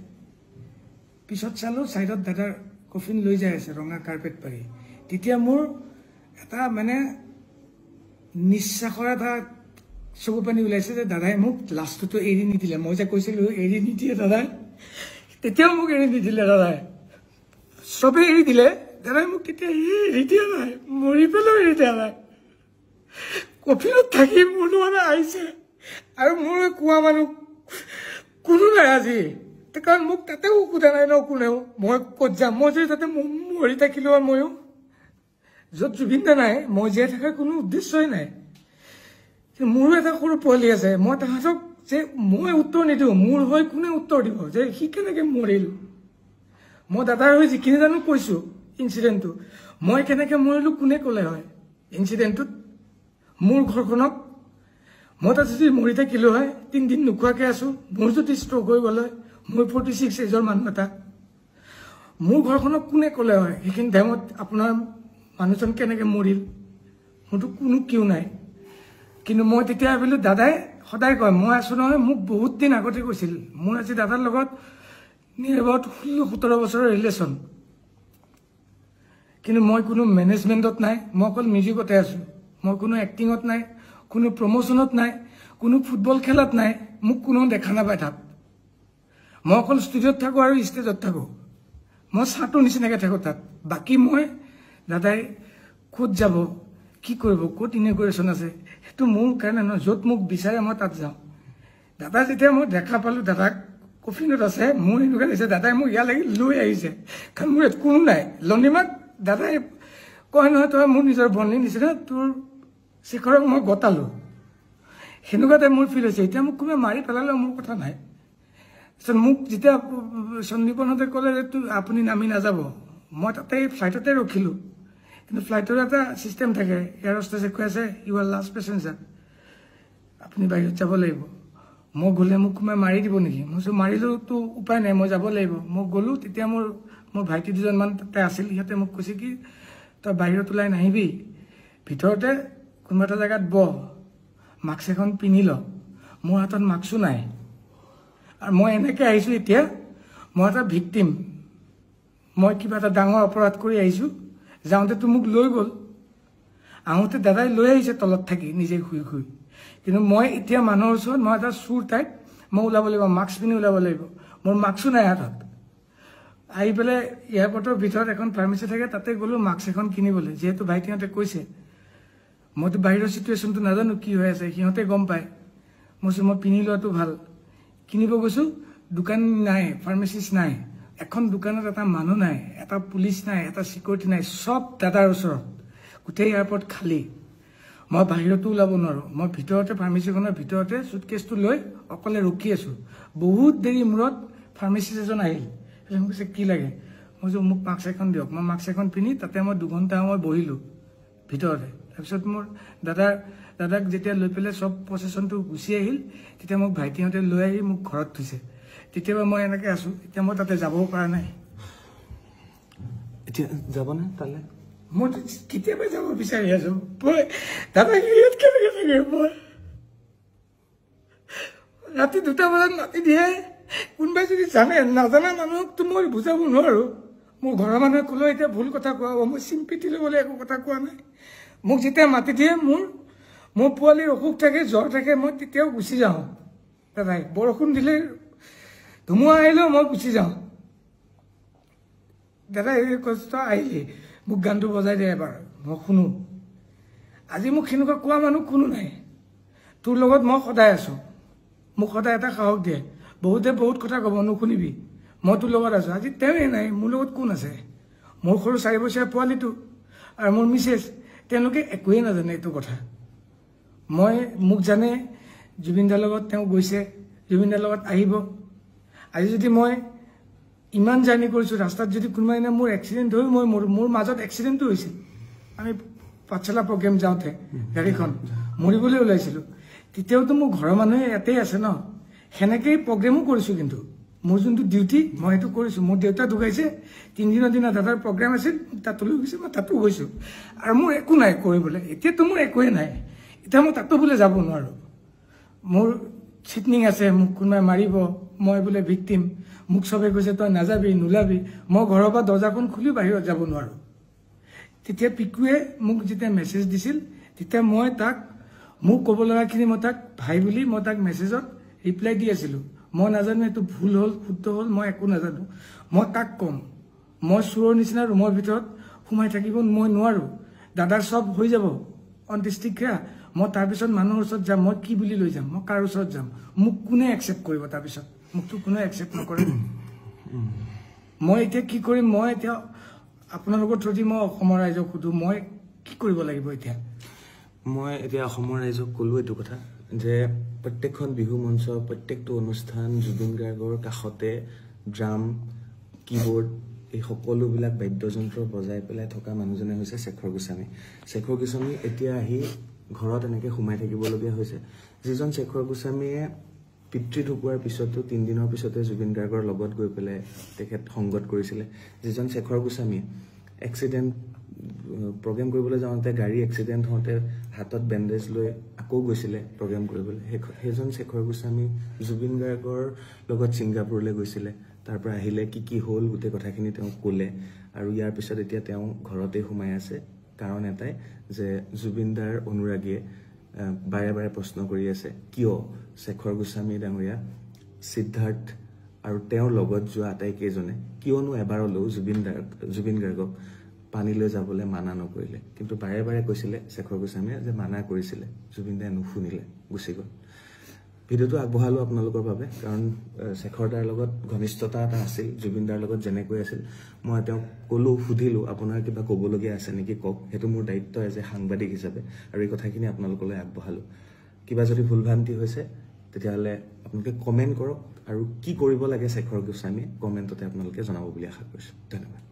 পিছত চালোঁ ছাইডত দাদাৰ কফিন লৈ যাই আছে ৰঙা কাৰ্পেট পাৰি তেতিয়া মোৰ এটা মানে নিশ্বাসৰ এটা চকু পানী ওলাইছে যে দাদাই মোক লাষ্টটো এৰি নিদিলে মই যে কৈছিলোঁ এৰি নিদিয়ে দাদাই তেতিয়াও মোক এৰি নিদিলে দাদাই চবেই এৰি দিলে দাদাই মোক তেতিয়া এৰি দিয়া নাই মৰি পেলাও এৰি দিয়া নাই কফিনত থাকি মোৰ মানে আহিছে আৰু মোৰ কোৱা মানুহ কোনো নাই আজি কাৰণ মোক তাতেও সোধা নাই ন কোনেও মই ক'ত যাম মই যদি তাতে মৰি থাকিলোঁ আৰু ময়ো য'ত জুবিন দা নাই মই জীয়াই থকাৰ কোনো উদ্দেশ্যই নাই মোৰো এটা সৰু পোৱালি আছে মই তাহাঁতক যে মই উত্তৰ নিদিওঁ মোৰ হৈ কোনে উত্তৰ দিব যে সি কেনেকৈ মৰিল মই দাদাৰ হৈ যিখিনি জানো কৈছোঁ ইনচিডেণ্টটো মই কেনেকৈ মৰিলোঁ কোনে ক'লে হয় ইনচিডেণ্টটোত মোৰ ঘৰখনত মই তাত যদি মৰি থাকিলোঁ হয় 3 দিন নোখোৱাকৈ আছোঁ মোৰ যদি ষ্ট্ৰক হৈ গ'ল হয় মই 46 এজৰ মানুহ এটা মোৰ ঘৰখনক কোনে ক'লে হয় সেইখিনি টাইমত আপোনাৰ মানুহজন কেনেকৈ মৰিল মোৰতো কোনো কিয় নাই কিন্তু মই তেতিয়া ভাবিলোঁ দাদাই সদায় কয় মই আছোঁ নহয় মোক বহুত দিন আগতে কৈছিল মোৰ আজি দাদাৰ লগত নিয়েৰ এবাউট 16-17 বছৰৰ ৰিলেশ্যন কিন্তু মই কোনো মেনেজমেণ্টত নাই মই অকল মিউজিকতে আছোঁ মই কোনো এক্টিঙত নাই কোনো প্ৰমোশ্যনত নাই কোনো ফুটবল খেলত নাই মোক কোনো দেখা নাপায় তাত মই অকল ষ্টুডিঅ'ত থাকোঁ আৰু ষ্টেজত থাকোঁ মই চাটোৰ নিচিনাকৈ থাকোঁ তাত বাকী মই দাদাই ক'ত যাব কি কৰিব ক'ত ইনগ্ৰেশ্যন আছে সেইটো মোৰ কাৰণে নহয় য'ত মোক বিচাৰে মই তাত যাওঁ দাদা যেতিয়া মই দেখা পালোঁ দাদাক কফিনত আছে মোৰ এনেকুৱা লাগিছে দাদাই মোক ইয়ালৈকে লৈ আহিছে কাৰণ মোৰ কোনো নাই লণ্ডিমাক দাদাই কয় নহয় তই মোৰ নিজৰ বন্ধুৰ নিচিনা তোৰ শিখৰক মই গতালোঁ সেনেকুৱা টাইপ মোৰ ফিল হৈছে এতিয়া মোক কোনোবাই মাৰি পেলালেও মোৰ কথা নাই মোক যেতিয়া সন্দীপনহঁতে ক'লে যে আপুনি নামি নাযাব, মই তাতে ফ্লাইটতে ৰখিলোঁ। কিন্তু ফ্লাইটৰ এটা ছিষ্টেম থাকে, এয়াৰ হোষ্টেছে কৈ আছে ইউ আৰ লাষ্ট পেচেঞ্জাৰ, আপুনি বাহিৰত যাব লাগিব। মই গ'লে মোক কোনোবাই মাৰি দিব নেকি? মই কৈছোঁ মাৰিলেওতো উপায় নাই, মই যাব লাগিব। মই গ'লোঁ, তেতিয়া মোৰ ভাইটি দুজনমান তাতে আছিল। সিহঁতে মোক কৈছে কি তই বাহিৰত ওলাই নাহিবি, ভিতৰতে কোনোবা এটা জেগাত বহ, মাস্ক এখন পিন্ধি ল। মোৰ হাতত মাস্কো নাই, আৰু মই এনেকৈ আহিছোঁ। এতিয়া মই এটা ভিক্টিম, মই কিবা এটা ডাঙৰ অপৰাধ কৰি আহিছোঁ। যাওঁতেতো মোক লৈ গ'ল, আহোঁতে দাদাই লৈ আহিছে তলত থাকি নিজে শুই শুই। কিন্তু মই এতিয়া মানুহৰ ওচৰত মই এটা চুৰ টাইপ, মই ওলাব লাগিব, মাস্ক পিন্ধি ওলাব লাগিব। মোৰ মাস্কো নাই হাতত। আহি পেলাই এয়াৰপৰ্টৰ ভিতৰত এখন ফাৰ্মাচী থাকে, তাতে গ'লোঁ মাস্ক এখন কিনিবলৈ। যিহেতু ভাইটিহঁতে কৈছে, মইতো বাহিৰৰ চিটুৱেশ্যনটো নাজানো কি হৈ আছে, সিহঁতে গম পায়। মই কৈছোঁ মই পিন্ধি লোৱাটো ভাল। কিনিব গৈছোঁ, দোকান নাই, ফাৰ্মাচিষ্ট নাই, এখন দোকানত এটা মানুহ নাই, এটা পুলিচ নাই, এটা চিকিউৰিটি নাই, চব দাদাৰ ওচৰত। গোটেই এয়াৰপৰ্ট খালী। মই বাহিৰতো ওলাব নোৱাৰোঁ। মই ভিতৰতে ফাৰ্মাচীখনৰ ভিতৰতে চুটকেছটো লৈ অকলে ৰখি আছোঁ। বহুত দেৰি মূৰত ফাৰ্মাচিষ্ট এজন আহিল, মোক কৈছে কি লাগে? মই কৈছোঁ মোক মাস্ক এখন দিয়ক। মই মাস্ক এখন পিন্ধি তাতে মই 2 ঘণ্টা সময় বহিলোঁ ভিতৰতে। তাৰপিছত মোৰ দাদাক যেতিয়া লৈ পেলাই চব প্ৰচেছনটো গুচি আহিল, তেতিয়া মোক ভাইটিহঁতে লৈ আহি মোক ঘৰত থৈছে। তেতিয়াবা মই এনেকৈ আছোঁ। এতিয়া মই তাতে যাবও পৰা নাই। এতিয়া যাবনে তালৈ? মই কেতিয়াবা যাব বিচাৰি আছোঁ। মই দাদাক ইয়াত কেনেকৈ থাকে? মই ৰাতি 2টা বজাত মাতি দিয়ে। কোনোবাই যদি জানে, নাজানা মানুহকতো মই বুজাব নোৱাৰোঁ। মোৰ ঘৰৰ মানুহে ক'লেও এতিয়া ভুল কথা কোৱা হ'ব। মই চিম্পিটি ল'বলৈ একো কথা কোৱা নাই। মোক যেতিয়া মাতি দিয়ে, মোৰ পোৱালিৰ অসুখ থাকে, জ্বৰ থাকে, মই তেতিয়াও গুচি যাওঁ। দাদাই বৰষুণ দিলে, ধুমুহা আহিলেও মই গুচি যাওঁ। দাদা এই কষ্ট আহিলে মোক গানটো বজাই দিয়ে এবাৰ, মই শুনো। আজি মোক সেনেকুৱা কোৱা মানুহ কোনো নাই। তোৰ লগত মই সদায় আছোঁ, মোক সদায় এটা সাহস দিয়ে। বহুতে বহুত কথা ক'ব, নুশুনিবি, মই তোৰ লগত আছোঁ। আজি তেওঁৱে নাই, মোৰ লগত কোন আছে? মোৰ সৰু 4 বছৰীয়া পোৱালিটো আৰু মোৰ মিছেছ, তেওঁলোকে একোৱেই নাজানে এইটো কথা। মোক জানে, জুবিনদাৰ লগত তেওঁ গৈছে, জুবিনদাৰ লগত আহিব। আজি যদি মই ইমান জাৰ্ণি কৰিছোঁ, ৰাস্তাত যদি কোনোবা দিনা মোৰ এক্সিডেণ্ট হৈ মোৰ মাজত এক্সিডেণ্টটো হৈছিল। আমি পাঠশালা প্ৰগ্ৰেম যাওঁতে গাড়ীখন মৰিবলৈ ওলাইছিলোঁ। তেতিয়াওতো মোৰ ঘৰৰ মানুহে ইয়াতেই আছে ন, সেনেকেই প্ৰগ্ৰেমো কৰিছোঁ। কিন্তু মোৰ যোনটো ডিউটি মই সেইটো কৰিছোঁ। মোৰ দেউতা ঢুকাইছে, 3 দিনৰ দিনা দাদাৰ প্ৰগ্ৰেম আছিল, তাতো লৈ গৈছে, মই তাতো গৈছোঁ। আৰু মোৰ একো নাই কৰিবলৈ। এতিয়াতো মোৰ একোৱেই নাই। এতিয়া মই তাতো বোলে যাব নোৱাৰোঁ। মোৰ চিটনিং আছে, মোক কোনোবাই মাৰিব, মই বোলে ভিক্টিম। মোক চবে কৈছে তই নাযাবি, নোলাবি। মই ঘৰৰ পৰা দৰ্জাখন খুলি বাহিৰত যাব নোৱাৰোঁ। তেতিয়া পিকুৱে মোক যেতিয়া মেছেজ দিছিল, তেতিয়া মই তাক মোক ক'ব লগাখিনি মই তাক ভাই বুলি মই তাক মেছেজত ৰিপ্লাই দি আছিলোঁ। মই নাজানো এইটো ভুল হ'ল, শুদ্ধ হ'ল, মই একো নাজানো। মই তাক ক'ম, মই চোৰৰ নিচিনা ৰুমৰ ভিতৰত সোমাই থাকিব মই নোৱাৰোঁ। দাদাৰ চব হৈ যাব অন্ত্যেষ্টিক্ৰিয়া, মই তাৰপিছত মানুহৰ ওচৰত যাম। মই কি বুলি লৈ যাম? মই কাৰ ওচৰত যাম? মোক কোনে একচেপ্ট কৰিব? তাৰপিছত মোকতো কোনে একচেপ্ট নকৰে। মই এতিয়া কি কৰিম? মই এতিয়া আপোনালোকৰ যদি মই অসমৰ ৰাইজক সোধোঁ, মই কি কৰিব লাগিব এতিয়া? মই এতিয়া অসমৰ ৰাইজক ক'লোঁ এইটো কথা যে প্ৰত্যেকখন বিহু মঞ্চ, প্ৰত্যেকটো অনুষ্ঠান জুবিন গাৰ্গৰ কাষতে ড্ৰাম, কীবৰ্ড, এই সকলোবিলাক বাদ্যযন্ত্ৰ বজাই পেলাই থকা মানুহজনে হৈছে শেখৰ গোস্বামী। শেখৰ গোস্বামী এতিয়া আহি ঘৰত এনেকৈ সোমাই থাকিবলগীয়া হৈছে। যিজন শেখৰ গোস্বামীয়ে পিতৃ ঢুকোৱাৰ পিছতো 3 দিনৰ পিছতে জুবিন গাৰ্গৰ লগত গৈ পেলাই তেখেত সংগত কৰিছিলে। যিজন শেখৰ গোস্বামীয়ে এক্সিডেণ্ট প্ৰগ্ৰেম কৰিবলৈ যাওঁতে গাড়ী এক্সিডেণ্ট হওঁতে হাতত বেণ্ডেজ লৈ আকৌ গৈছিলে প্ৰগ্ৰেম কৰিবলৈ, সেইজন শেখৰ গোস্বামী জুবিন গাৰ্গৰ লগত ছিংগাপুৰলৈ গৈছিলে। তাৰ পৰা আহিলে, কি হ'ল গোটেই কথাখিনি তেওঁ ক'লে। আৰু ইয়াৰ পিছত এতিয়া তেওঁ ঘৰতেই সোমাই আছে। কাৰণ এটাই যে জুবিনদাৰ অনুৰাগীয়ে বাৰে বাৰে প্ৰশ্ন কৰি আছে, কিয় শেখৰ গোস্বামী ডাঙৰীয়া, সিদ্ধাৰ্থ আৰু তেওঁৰ লগত যোৱা আটাইকেইজনে কিয়নো এবাৰলৈও জুবিন গাৰ্গক পানীলৈ যাবলৈ মানা নকৰিলে? কিন্তু বাৰে বাৰে কৈছিলে শেখৰ গোস্বামীয়ে যে মানা কৰিছিলে, জুবিনদাই নুশুনিলে, গুচি গ'ল। ভিডিঅ'টো আগবঢ়ালোঁ আপোনালোকৰ বাবে, কাৰণ শেখৰ দাৰ লগত ঘনিষ্ঠতা এটা আছিল, জুবিন দাৰ লগত যেনেকৈ আছিল। মই তেওঁক ক'লোঁ, সুধিলোঁ আপোনাৰ কিবা ক'বলগীয়া আছে নেকি, কওক। সেইটো মোৰ দায়িত্ব এজ এ সাংবাদিক হিচাপে, আৰু এই কথাখিনি আপোনালোকলৈ আগবঢ়ালোঁ। কিবা যদি ভুল ভ্ৰান্তি হৈছে তেতিয়াহ'লে আপোনালোকে কমেণ্ট কৰক আৰু কি কৰিব লাগে শেখৰ গোস্বামীয়ে কমেণ্টতে আপোনালোকে জনাব বুলি আশা কৰিছোঁ। ধন্যবাদ।